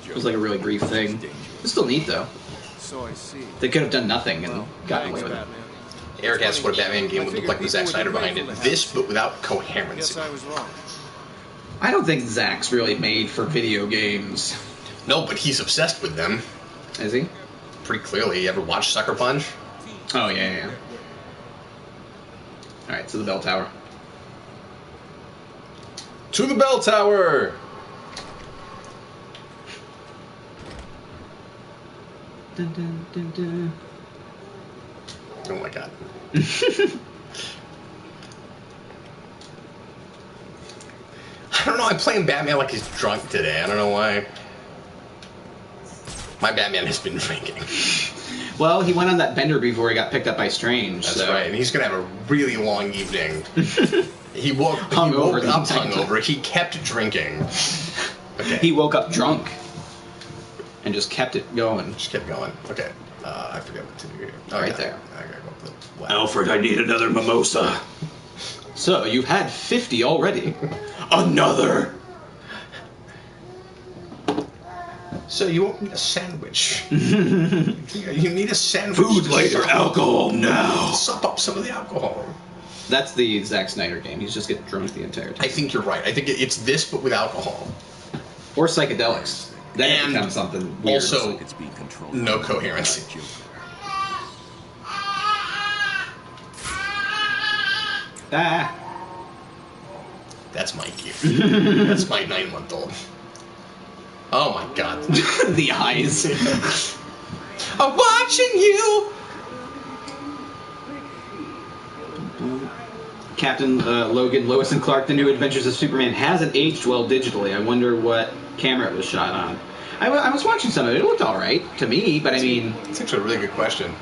It was like a really brief thing. It's still neat, though. So I see. They could have done nothing and gotten away with it. Eric asked what a Batman game would look like with Zack Snyder behind it. This, but without coherency. Guess I was wrong. I don't think Zack's really made for video games. No, but he's obsessed with them. Is he? Pretty clearly. You ever watch Sucker Punch? Oh, yeah. Alright, so the bell tower. To the bell tower! Dun, dun, dun, dun. Oh my god. I don't know, I'm playing Batman like he's drunk today. I don't know why. My Batman has been drinking. Well, he went on that bender before he got picked up by Strange. That's so. right, and he's gonna have a really long evening. He woke up hungover. He kept drinking. Okay. He woke up drunk and just kept it going. Just kept going. Okay. I forget what to do here. Oh, right there. I gotta go up the ladder. Alfred, I need another mimosa. So, you've had 50 already. Another. So you won't need a sandwich. You need a sandwich. Food later, alcohol now. Sup up some of the alcohol. That's the Zack Snyder game. He's just getting drunk the entire time. I think you're right. I think it's this, but with alcohol. Or psychedelics. That becomes something weird. Also, no coherency. Ah. That's my kid. That's my 9-month-old. Oh my god. The eyes. I'm watching you! Captain Logan, Lois and Clark, The New Adventures of Superman hasn't aged well digitally. I wonder what camera it was shot on. I was watching some of it. It looked alright to me, but I mean... It's actually a really good question.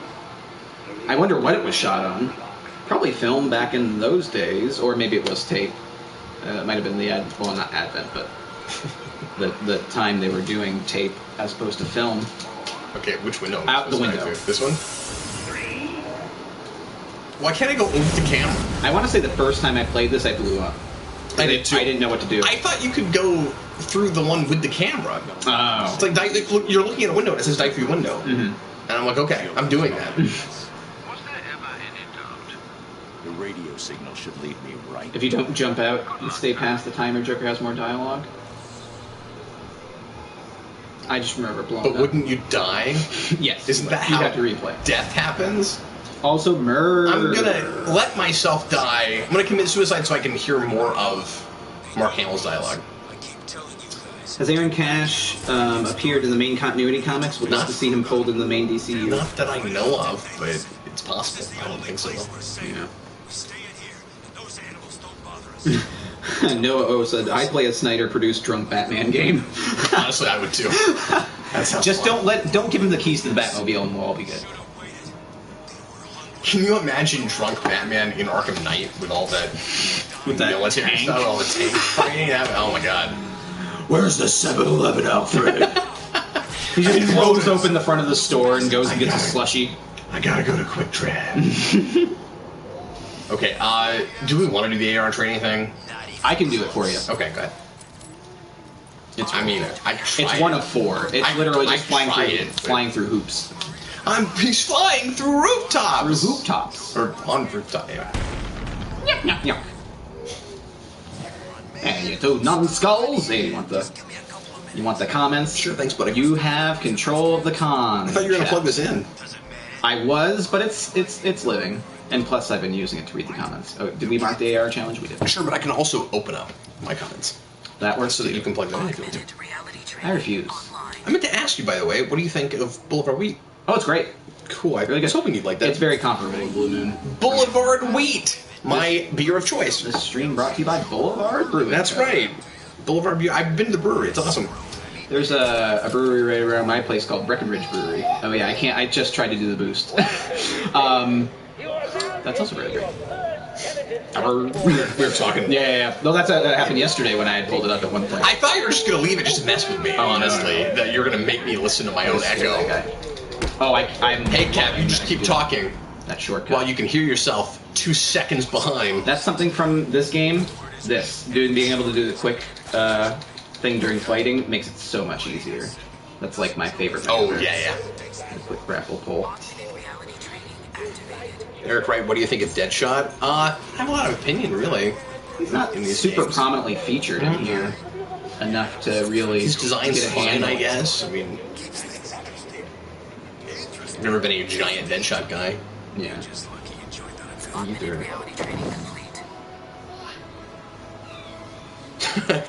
I wonder what it was shot on. Probably film back in those days, or maybe it was tape. It might have been the well, not Advent, but the time they were doing tape as opposed to film. Okay, which window? Out the window. This one? Why can't I go over the camera? I want to say the first time I played this, I blew up. I did too. I didn't know what to do. I thought you could go through the one with the camera. Oh. It's like look, you're looking at a window and it says dive through window. Mm-hmm. And I'm like, okay, I'm doing that. The radio signal should lead me right. If you don't jump out and stay past the timer, Joker has more dialogue. I just remember blowing But up. wouldn't you die? Yes. Isn't that you how have to replay. death happens? Also, murder. I'm gonna let myself die. I'm gonna commit suicide so I can hear more of Mark Hamill's dialogue. Has Aaron Cash appeared in the main continuity comics? Would love to see him pulled in the main DCU. Not that I know of, but it's possible. I don't think so. Yeah. Noah said, "I play a Snyder-produced drunk Batman game." Honestly, I would too. That sounds Just fun. don't give him the keys to the Batmobile, and we'll all be good. Can you imagine drunk Batman in Arkham Knight with all that military tank? stuff, all the tank fighting? Oh my god. Where's the 7-Eleven, Alfred? He just throws open the front of the store and goes and gets a slushie. I gotta go to Quick Trap. Okay, do we want to do the AR training thing? I can do it for you. Okay, go ahead. It's It's one of 4. It's literally just flying through hoops. He's flying through rooftops! Through hooptops. Or on rooftop, yeah. Yeah. And you two numbskulls. Hey, you want the comments? Sure, thanks, buddy. You have control of the con. I thought you were going to plug this in. I was, but it's living. And plus, I've been using it to read the comments. Oh, did we mark the AR challenge? We did. Sure, but I can also open up my comments. That works so that you can plug them in if you want to. I refuse. I meant to ask you, by the way, what do you think of Boulevard Wheat? Oh, it's great. Cool. I Really was good. hoping you'd like that. It's very comparable to Blue Moon. Boulevard Wheat, my beer of choice. This stream brought to you by Boulevard Brewing. That's right. Boulevard Beer. I've been to the brewery. It's awesome. There's a brewery right around my place called Breckenridge Brewery. Oh yeah, I just tried to do the boost. That's also really great. We were talking. Yeah. No, that happened yesterday when I had pulled it up at one point. I thought you were just going to leave it just to mess with me, honestly. No. That you're going to make me listen to my own echo. Oh, I'm... Hey, Kev, you just keep talking. That shortcut. While you can hear yourself 2 seconds behind. That's something from this game. Being able to do the quick thing during fighting makes it so much easier. That's like my favorite. Oh, yeah. The quick grapple pull. Eric Wright, what do you think of Deadshot? I have a lot of opinion, really. He's not in these super games. prominently featured in here enough to really His design's get a fine, handle. I guess. I mean, I've never been a giant Deadshot guy. Yeah. Either.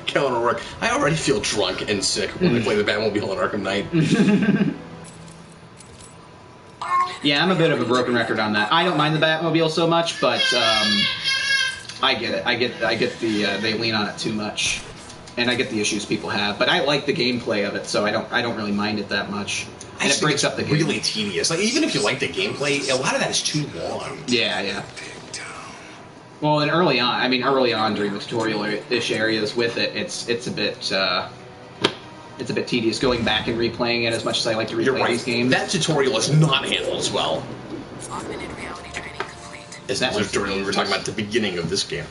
Kellen O'Rourke, I already feel drunk and sick when I play the Batmobile on Arkham Knight. Yeah, I'm a bit of a broken record on that. I don't mind the Batmobile so much, but I get it. I get the they lean on it too much, and I get the issues people have. But I like the gameplay of it, so I don't really mind it that much. And it breaks up the game. Really tedious. Like even if you like the gameplay, a lot of that is too long. Yeah. Well, and early on during the tutorial-ish areas with it, it's a bit tedious going back and replaying it as much as I like to replay these games. That tutorial is not handled as well. Augmented reality training complete. As that tutorial we were talking about at the beginning of this game.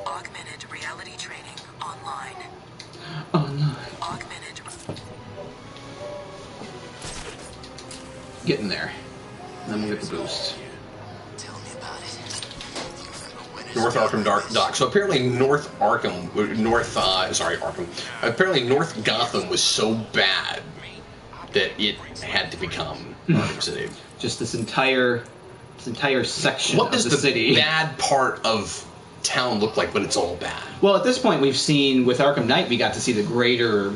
Augmented reality training online. Augmented. Getting there. Then we'll get the boost. Tell me about it. North Arkham Dock. So apparently North Gotham was so bad that it had to become Arkham City. Just this entire section What of does the city. bad part of town look like when it's all bad? Well, at this point, we've seen with Arkham Knight, we got to see the greater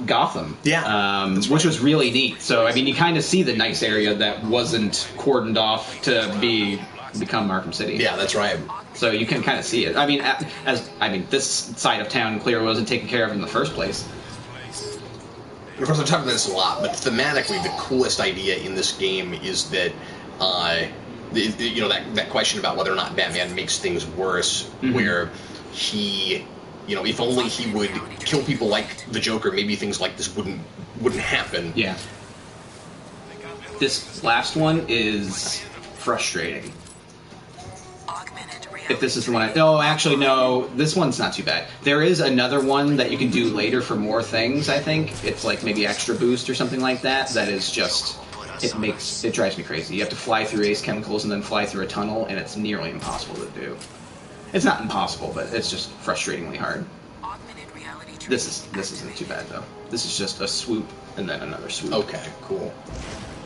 Gotham, which was really neat. So, I mean, you kind of see the nice area that wasn't cordoned off to become Arkham City. Yeah, that's right. So you can kind of see it. I mean, this side of town clearly wasn't taken care of in the first place. Of course, I'm talking about this a lot, but thematically, the coolest idea in this game is that, that question about whether or not Batman makes things worse, where he, if only he would kill people like the Joker, maybe things like this wouldn't happen. Yeah. This last one is frustrating. If this is the one no, this one's not too bad. There is another one that you can do later for more things, I think. It's like maybe extra boost or something like that. That is just, it drives me crazy. You have to fly through Ace Chemicals and then fly through a tunnel, and it's nearly impossible to do. It's not impossible, but it's just frustratingly hard. This isn't too bad, though. This is just a swoop and then another swoop. Okay, cool.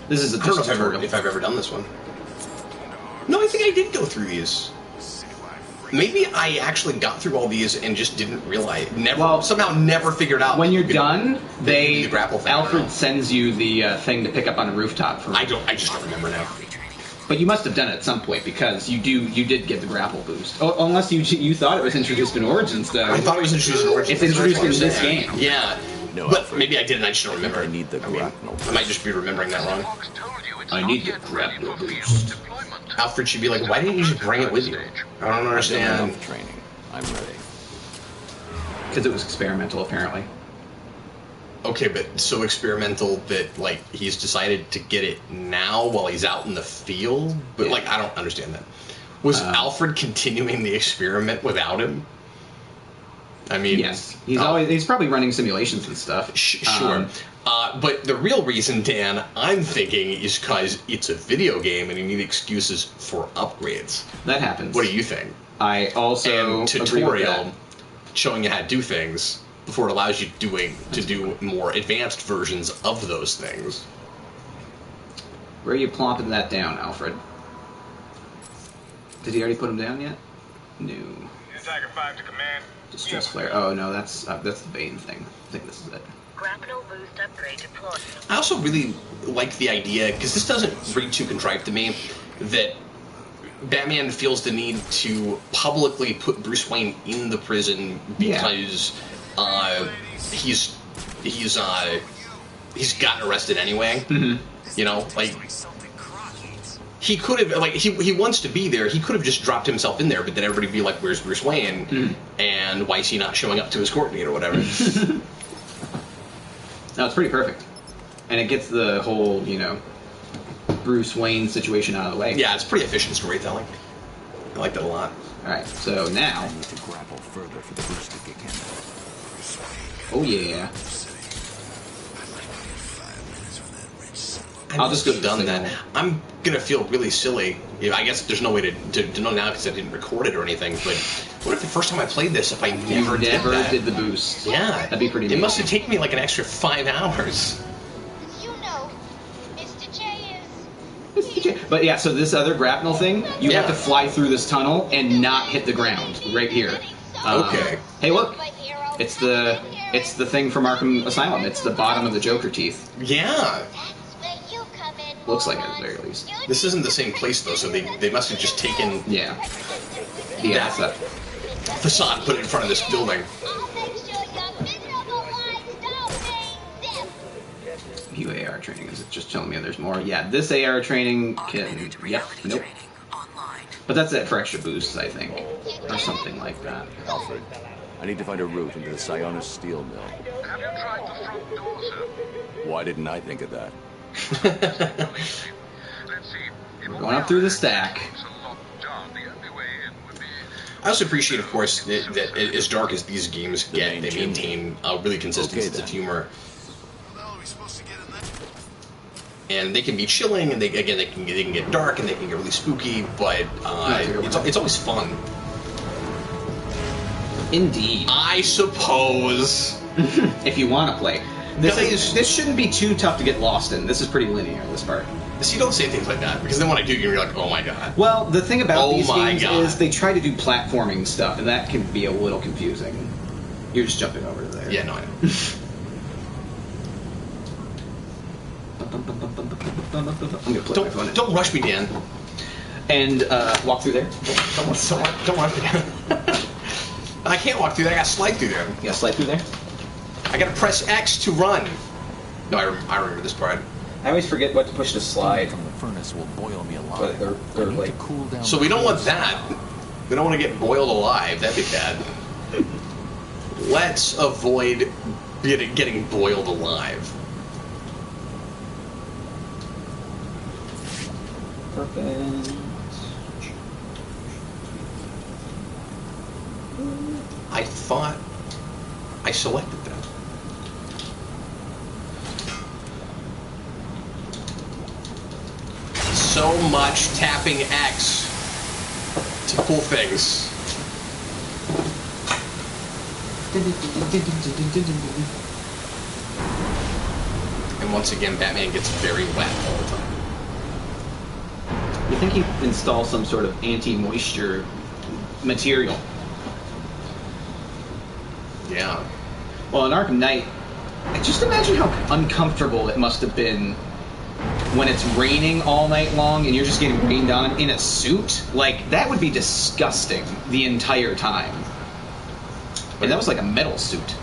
This is I don't know if I've ever done this one. No, I think I did go through these. Maybe I actually got through all these and just didn't realize. Somehow never figured out. When you're done, the grapple thing. Alfred sends you the thing to pick up on a rooftop. I just don't remember now. But you must have done it at some point because you did get the grapple boost. Oh, unless you thought it was introduced in Origins, though. I thought it was introduced in Origins. It's introduced in this game. Yeah. No, but Alfred. maybe I did and I just don't remember. I need the grapnel. I might just be remembering that wrong. I need the grapple boost. Alfred should be like, why didn't you just bring it with you? I don't understand. Enough training. I'm ready. Because it was experimental, apparently. Okay, but so experimental that, like, he's decided to get it now while he's out in the field? But, Yeah. like, I don't understand that. Was Alfred continuing the experiment without him? I mean... Yes. He's probably running simulations and stuff. Sure. But the real reason, Dan, I'm thinking is because it's a video game and you need excuses for upgrades. That happens. What do you think? I also And agree with tutorial that. showing you how to do things before it allows you to do more advanced versions of those things. Where are you plopping that down, Alfred? Did he already put him down yet? No. Tiger 5 to command. Distress flare. Oh no, that's the Bane thing. I think this is it. Grapnel boost upgrade deployed. I also really like the idea, because this doesn't read too contrived to me, that Batman feels the need to publicly put Bruce Wayne in the prison because he's gotten arrested anyway. Mm-hmm. You know, like he could have, like, he wants to be there. He could have just dropped himself in there, but then everybody would be like, "Where's Bruce Wayne? And why is he not showing up to his court date or whatever?" No, it's pretty perfect, and it gets the whole Bruce Wayne situation out of the way. Yeah, it's pretty efficient storytelling. I like that a lot. All right, so now. I need to grapple further for the boost to kick in. Oh yeah. I'll just go done then. I'm gonna feel really silly. I guess there's no way to know now because I didn't record it or anything. But what if the first time I played this, if I never did the boost? Yeah, that'd be pretty. It must have taken me like an extra 5 hours. But yeah, so this other grapnel thing, you have to fly through this tunnel and not hit the ground right here. Okay. Hey, look, it's the thing from Arkham Asylum. It's the bottom of the Joker teeth. Yeah. Looks like it at the very least. This isn't the same place though, so they must have just taken that facade, put it in front of this building. AR training, is it just telling me there's more? Yeah, this AR training can... Yep, nope. But that's it for extra boosts, I think. Or something like that. Alfred, I need to find a route into the Sionis steel mill. Have you tried the front door, sir? Why didn't I think of that? Let's see. We're going up through the stack. I also appreciate, of course, that as dark as these games get, they maintain a really consistent sense of humor. And they can be chilling, and they can get dark, and they can get really spooky, but it's always fun. Indeed. I suppose. If you want to play. This shouldn't be too tough to get lost in. This is pretty linear, this part. See, don't say things like that, because then when I do, you're like, oh my god. Well, the thing about these games is they try to do platforming stuff, and that can be a little confusing. You're just jumping over to there. Yeah, no, I know. I'm gonna play my phone. Don't rush me, Dan. And walk through there. Don't rush me, Dan. I can't walk through there. I gotta slide through there. You gotta slide through there? I gotta press X to run. No, I remember this part. I always forget what to push to slide. From the furnace will boil me alive. But they're like cool down. So we don't want that. We don't want to get boiled alive. That'd be bad. Let's avoid getting boiled alive. Perfect. I thought I selected that. So much tapping X to pull things. And once again, Batman gets very wet all the time. You think he'd install some sort of anti-moisture material? Yeah. Well, in Arkham Knight, just imagine how uncomfortable it must have been when it's raining all night long and you're just getting rained on in a suit, like, that would be disgusting the entire time. And that was like a metal suit.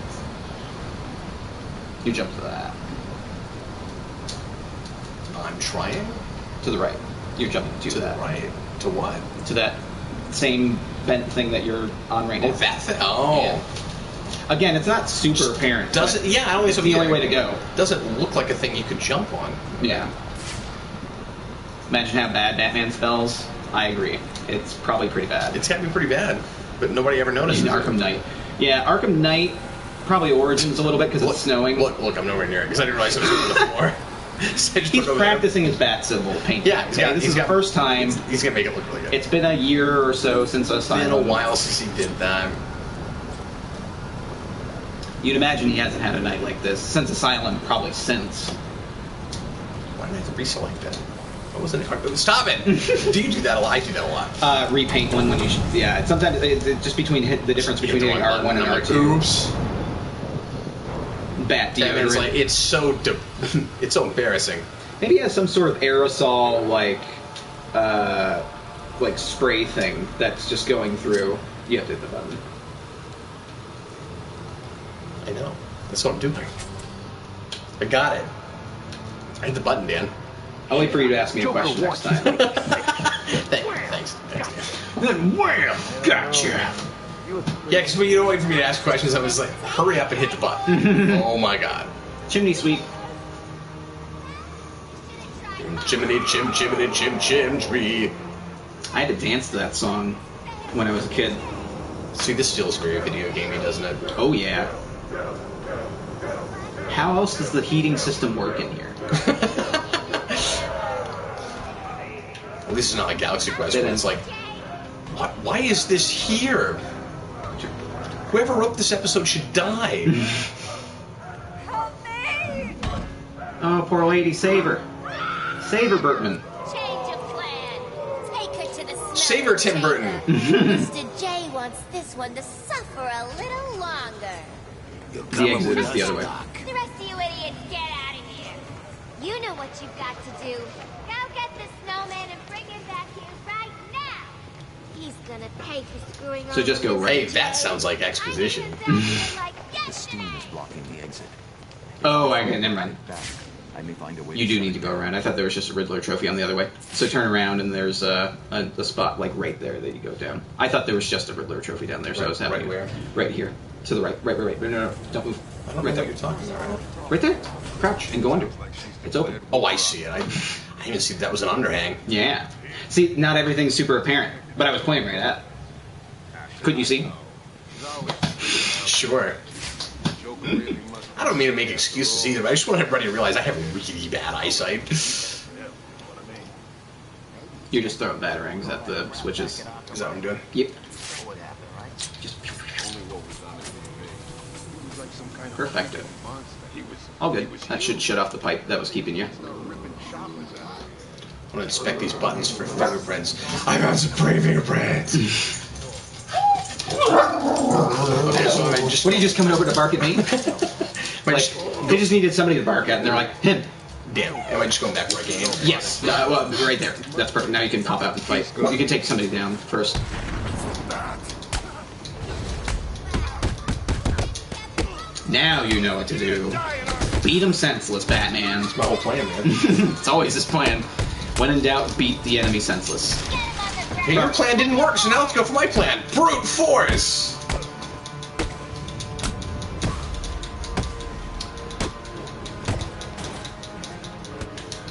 You jump to that. I'm trying. To the right. You're jumping to that. The right. To what? To that same bent thing that you're on right now. Oh, that thing. Oh. Yeah. Again, it's not super apparent. Does it? Yeah, I don't think it's the only way to go. Doesn't look like a thing you could jump on. Yeah. Imagine how bad Batman spells. I agree. It's probably pretty bad. It's gotta be pretty bad, but nobody ever noticed. In Arkham Knight. Yeah, Arkham Knight probably Origins a little bit because it's snowing. Look, I'm nowhere near it because I didn't realize it was on the floor. So he's practicing his bat symbol painting. Yeah, this is the first time. He's gonna make it look really good. It's been a year or so since Asylum. It's been a while since he did that. You'd imagine he hasn't had a night like this since Asylum, probably since. Why did I have to reselect that? What was it? Stop it! Do you do that a lot? I do that a lot. Repaint one when you should. Yeah, sometimes it's just between the difference between hitting R1 and R2. Oops. Bat deodorant. It's like it's so embarrassing. Maybe he has some sort of aerosol like spray thing that's just going through. You have to hit the button. I know. That's what I'm doing. I got it. I hit the button, Dan. I'll wait for you to ask me a question next time. Thanks. Then wham! Gotcha. Yeah, because when you don't wait for me to ask questions, I was like, hurry up and hit the button. Oh my god. Chimney sweep. Chimney, chim tree. I had to dance to that song when I was a kid. See, this feels very video gamey, doesn't it? Oh yeah. How else does the heating system work in here? Well, this is not like Galaxy Quest, but it's like, why is this here? Whoever wrote this episode should die. Help me! Oh, poor lady, save her. Save her, Burtman. Change of plan. Take her to the snow. Save her, Tim Burton. Mr. J wants this one to suffer a little longer. The exit is the other way. The rest of you idiots, get out of here. You know what you've got to do. Go get the snowman and bring him back here right now. He's gonna pay for screwing So just go right. Hey, that sounds like exposition. The steam is blocking the exit. Oh, okay, never mind. I may find a way. You do need to go around. I thought there was just a Riddler trophy on the other way. So turn around and there's a spot like right there that you go down. I thought there was just a Riddler trophy down there, so I was happy. Right where? Right here. To the right. Right. No, don't move. I don't know what you're talking about right now. Right there. Crouch and go under. It's open. Oh, I see it. I didn't even see that was an underhang. Yeah. See, not everything's super apparent, but I was pointing right at. Couldn't you see? Sure. I don't mean to make excuses either, but I just want everybody to realize I have really bad eyesight. You're just throwing batarangs at the switches. Is that what I'm doing? Yep. Just perfecto. All good. That should shut off the pipe that was keeping you. I want to inspect these buttons for fingerprints. I found some pretty fingerprints. Okay, so what are you just coming over to bark at me? Like, they just needed somebody to bark at, and they're like, him. Damn. Am I just going back where I came? Yes. Well, right there. That's perfect. Now you can pop out and fight. You can take somebody down first. Now you know what to do. Beat him senseless, Batman. That's my whole plan, man. It's always his plan. When in doubt, beat the enemy senseless. Hey, your plan didn't work, so now let's go for my plan. Brute force!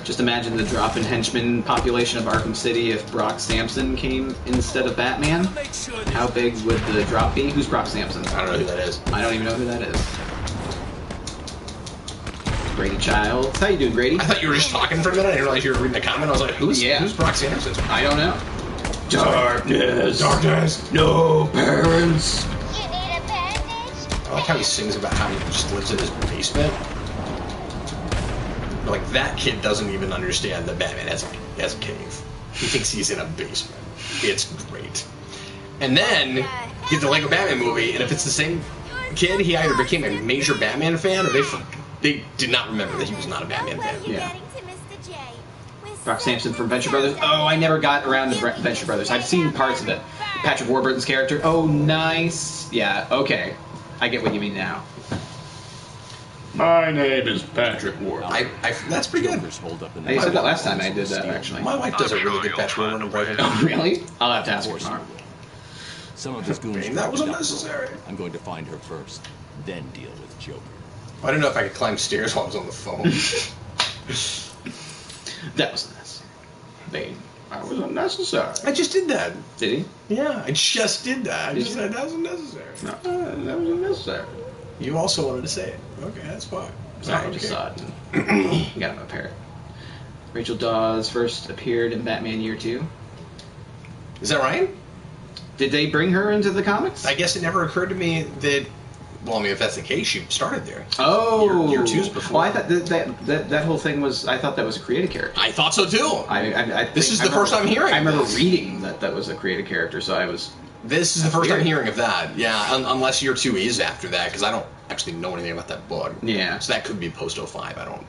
Just imagine the drop in henchman population of Arkham City if Brock Sampson came instead of Batman. How big would the drop be? Who's Brock Sampson? I don't know who that is. I don't even know who that is. Grady Childs. How you doing, Grady? I thought you were just talking for a minute. I didn't realize you were reading a comment. I was like, who's Brock Sampson? I don't know. Darkness, no parents. You need a bandage? I like how he sings about how he just lives in his basement. Like, that kid doesn't even understand that Batman has a cave. He thinks he's in a basement. It's great. And then, you get the Lego Batman movie, and if it's the same kid, he either became a major Batman fan, or they did not remember that he was not a Batman fan. Getting to Mr. J. Brock Sampson from Venture Brothers. Oh, I never got around to Venture Brothers. I've seen parts of it. Patrick Warburton's character. Oh, nice. Yeah, okay. I get what you mean now. My name is Patrick Warburton. That's pretty good. I said that last time I did that, actually. My wife does a really good Patrick Warburton impression. Oh, really? I'll have to ask her tomorrow. Some of his goons. That was unnecessary. I'm going to find her first, then deal with Joker. I don't know if I could climb stairs while I was on the phone. That was nice. That was unnecessary. I just did that. Did he? Yeah, I just did that. I just said that was unnecessary. No, that was unnecessary. You also wanted to say it. Okay, that's fine. Sorry, I just saw it. You got him up here. Rachel Dawes first appeared in Batman Year 2. Is that right? Did they bring her into the comics? I guess it never occurred to me that. Well, I mean, if that's the case, she started there. Oh, Year 2's before. Well, I thought that whole thing was. I thought that was a created character. I thought so too. This is the first I'm hearing. I remember reading that was a created character, so I was. This is the first I'm hearing of that. Yeah, unless Year 2 is after that, because I don't actually know anything about that book. Yeah. So that could be post 05. I don't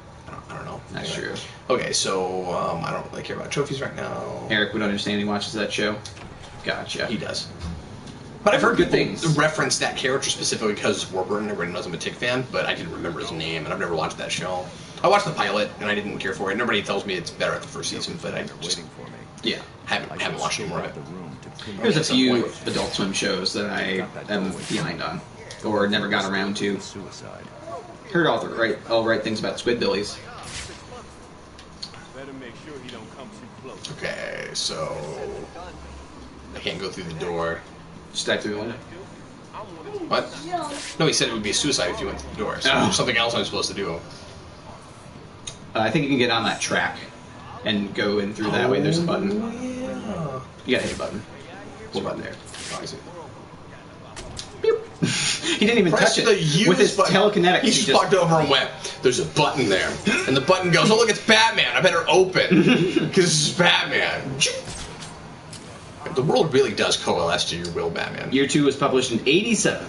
know. That's true. Okay, so I don't really care about trophies right now. Eric would understand. He watches that show. Gotcha. He does. But I've heard good people things. reference that character specifically because Warburton. Everybody knows I'm a Tick fan, but I didn't remember his name, and I've never watched that show. I watched the pilot, and I didn't care for it. Nobody tells me it's better at the first season, but I just haven't watched any more of it. There's a few Adult Swim shows that I am behind on, or never got around to. Heard all the right things about Squidbillies. Okay, so I can't go through the door. Just dive through the window. What? No, he said it would be a suicide if you went through the door. So there's something else I'm supposed to do. I think you can get on that track and go in through that way. There's a button. Yeah. You gotta hit a button. What button there? Oh, I see. He didn't even touch it with his telekinetic. He just walked over and went, "There's a button there," and the button goes, "Oh look, it's Batman! I better open because this is Batman." The world really does coalesce to your will, Batman. Year 2 was published in '87.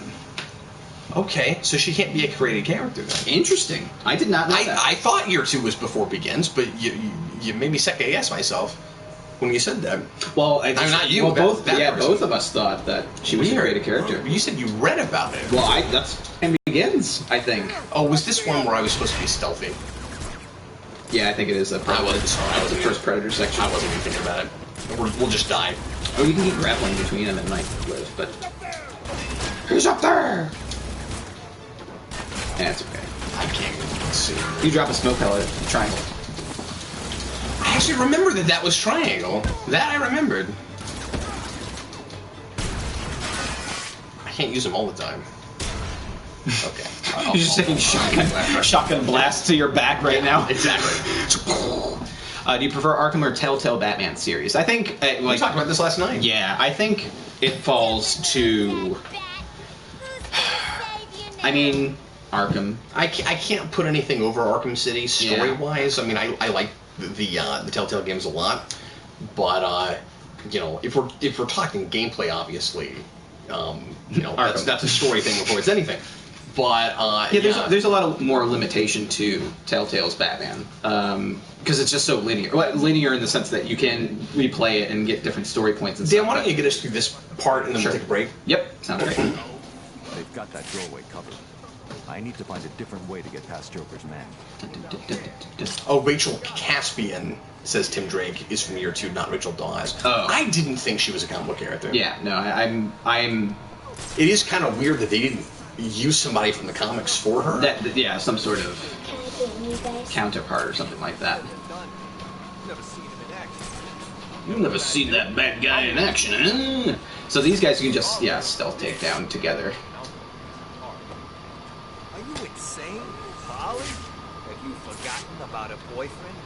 Okay, so she can't be a created character then. Interesting. I did not know that. I thought Year 2 was before Begins, but you made me second guess myself when you said that. Well, I'm not you. Well, both person. of us thought that she was a created character. You said you read about it. Well, that's in Begins, I think. Oh, was this one where I was supposed to be stealthy? Yeah, I think it is. I was the first Predator section. I wasn't even thinking about it. We'll just die. Oh, you can keep grappling between them and might live, but he's up there. That's okay. I can't even see. You drop a smoke pellet, triangle. I actually remember that was triangle. That I remembered. I can't use them all the time. Okay. You're just taking shotgun blasts to your back right now. Exactly. Do you prefer Arkham or Telltale Batman series? I think... we talked about this last night. Yeah, I think it falls to... I mean, Arkham. I can't put anything over Arkham City story-wise. Yeah. I mean, I like the Telltale games a lot, but if we're talking gameplay, obviously, that's a story thing before it's anything. But there's a lot of more limitation to Telltale's Batman because it's just so linear. Well, linear in the sense that you can replay it and get different story points and stuff. Dan, why don't you get us through this part and then we'll take a break? Yep, sounds great. They've got that doorway covered. I need to find a different way to get past Joker's man. Oh, Rachel Caspian, says Tim Drake, is from Year 2, not Rachel Dawes. Oh. I didn't think she was a comic book character. Yeah, no, I'm. It is kind of weird that they didn't use somebody from the comics for her. Some sort of counterpart or something like that. You've never seen that bad guy in action, huh? So these guys you can just stealth take down together. Are you insane, Polly? Have you forgotten about a boyfriend?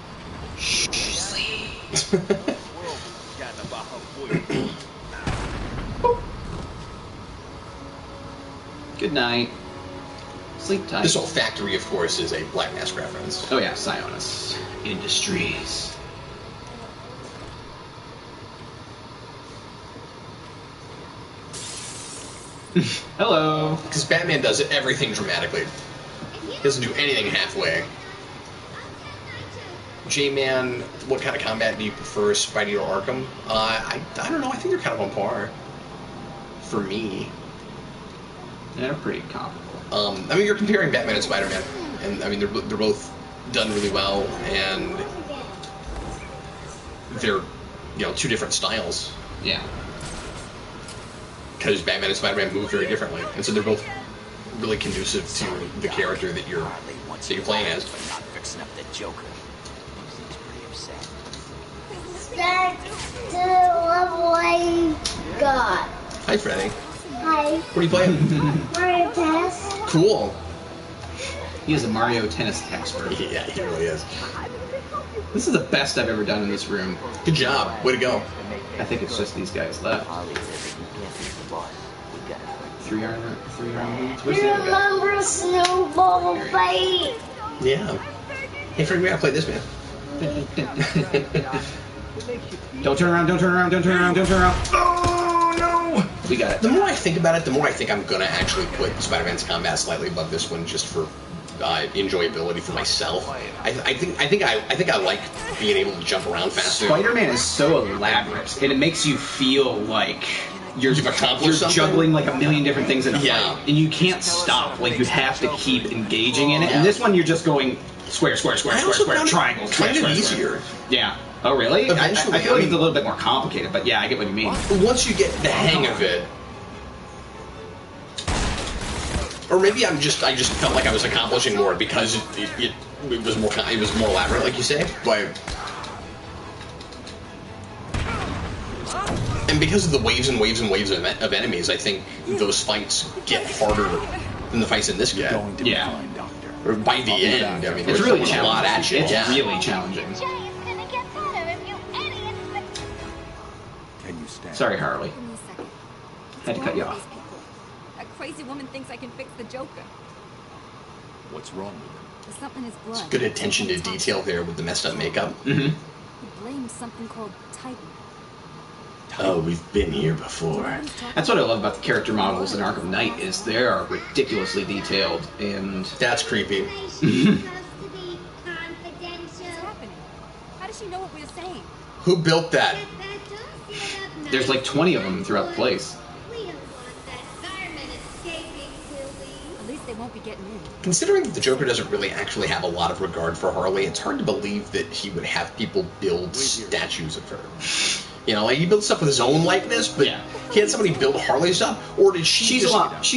Shh, sleep. The world has forgotten about her boyfriend. Good night. Sleep tight. This whole factory, of course, is a Black Mask reference. Oh yeah, Sionis Industries. Hello. Because Batman does everything dramatically. He doesn't do anything halfway. J-Man, what kind of combat do you prefer, Spidey or Arkham? I don't know. I think they're kind of on par. For me. Yeah, they're pretty comparable. I mean, you're comparing Batman and Spider-Man, and I mean they're both done really well, and they're two different styles. Yeah. Because Batman and Spider-Man move very differently, and so they're both really conducive to the character that you're playing as. Not fixing up the Joker. Seems pretty upset. That's the level I got. Hi, Freddy. Hi. What are you playing? Mario Tennis. Cool. He is a Mario Tennis expert. Yeah, he really is. This is the best I've ever done in this room. Good job. Way to go. I think it's just these guys left. 3 rounds. Where's the other guy? Remember Snowball Fight? Yeah. Hey, Freddy, we gotta play this, man. Don't turn around, don't turn around, don't turn around, don't turn around. Oh, no! We got it. The more I think about it, the more I think I'm gonna actually put Spider-Man's combat slightly above this one, just for enjoyability for myself. I think I like being able to jump around faster. Spider-Man is so elaborate, and it makes you feel like you're something? juggling like a million different things in a fight, and you can't stop. Like, you have to keep engaging in it. And this one, you're just going square, square, square, square, square, triangle, square, square, easier. Yeah. Oh, really? Eventually, I feel like it's a little bit more complicated, but yeah, I get what you mean. Once you get the hang of it, or maybe I just felt like I was accomplishing more because it was more elaborate, like you say, but. And because of the waves and waves and waves of enemies, I think those fights get harder than the fights in this game. Yeah. Or by the end, I mean, it's really challenging. A lot of action. It's really challenging. Can you stand? Sorry, Harley. Give me a second. Had to cut you off. That crazy woman thinks I can fix the Joker. What's wrong with him? There's something in his blood. It's good attention to detail there with the messed up makeup. Mm-hmm. He blames something called Titan. Oh, we've been here before. That's what I love about the character models in Arkham Knight is they are ridiculously detailed, and that's creepy. What's happening? How does she know what we're saying? Who built that? There's like 20 of them throughout the place. At least they won't be getting in. Considering that the Joker doesn't really actually have a lot of regard for Harley, it's hard to believe that he would have people build statues of her. Like he built stuff with his own likeness, but he had somebody build Harley stuff, or did she? She's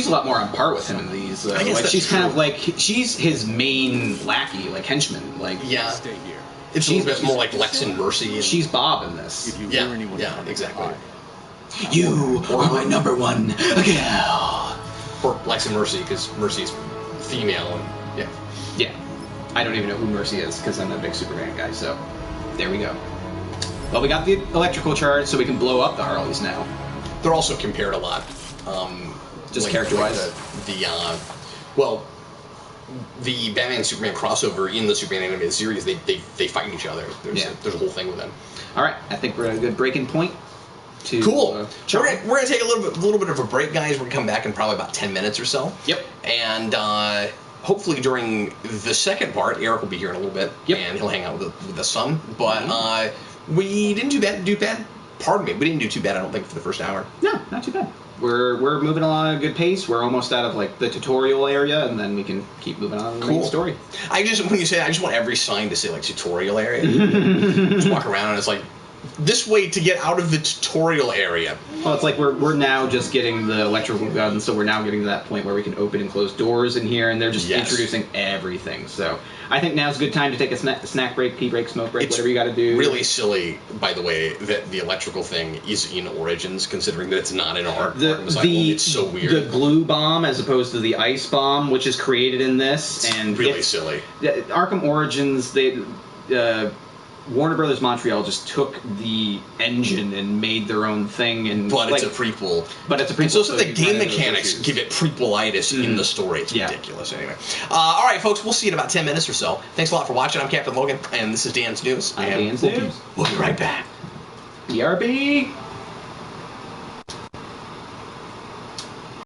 a lot more on par with him in these. I guess like she's kind of like she's his main lackey, like henchman. Like Stay here. It's a little bit more like Lex and Mercy. And she's Bob in this. If you hear anyone exactly. You are my number one girl. Or Lex and Mercy, because Mercy's female. And, yeah. I don't even know who Mercy is because I'm a big Superman guy. So there we go. Well, we got the electrical charge, so we can blow up the Harleys now. They're also compared a lot. Just character-wise? The Batman and Superman crossover in the Superman animated series, they fight each other. There's a whole thing with them. All right, I think we're at a good breaking point. Cool. So we're gonna take a little bit of a break, guys. We're gonna come back in probably about 10 minutes or so. Yep. And hopefully during the second part, Eric will be here in a little bit. Yep. And he'll hang out with us some. But we didn't do bad. Pardon me. We didn't do too bad, I don't think, for the first hour. No, not too bad. We're moving along at a good pace. We're almost out of like the tutorial area, and then we can keep moving on to the main story. When you say I just want every sign to say like tutorial area. Just walk around and it's like this way to get out of the tutorial area. Well, it's like we're now just getting the electrical gun, so we're now getting to that point where we can open and close doors in here, and they're just introducing everything. So I think now's a good time to take a snack break, pee break, smoke break, whatever you got to do. Really silly, by the way, that the electrical thing is in Origins, considering that it's not in Arkham. It's so weird. The glue bomb as opposed to the ice bomb, which is created in this, and really silly. Arkham Origins, Warner Brothers Montreal just took the engine and made their own thing, but it's a prequel. And so the game mechanics give it prequelitis in the story. It's ridiculous. Anyway, all right, folks, we'll see you in about 10 minutes or so. Thanks a lot for watching. I'm Captain Logan, and this is Dan's News. I'm Dan's News. We'll be right back. BRB.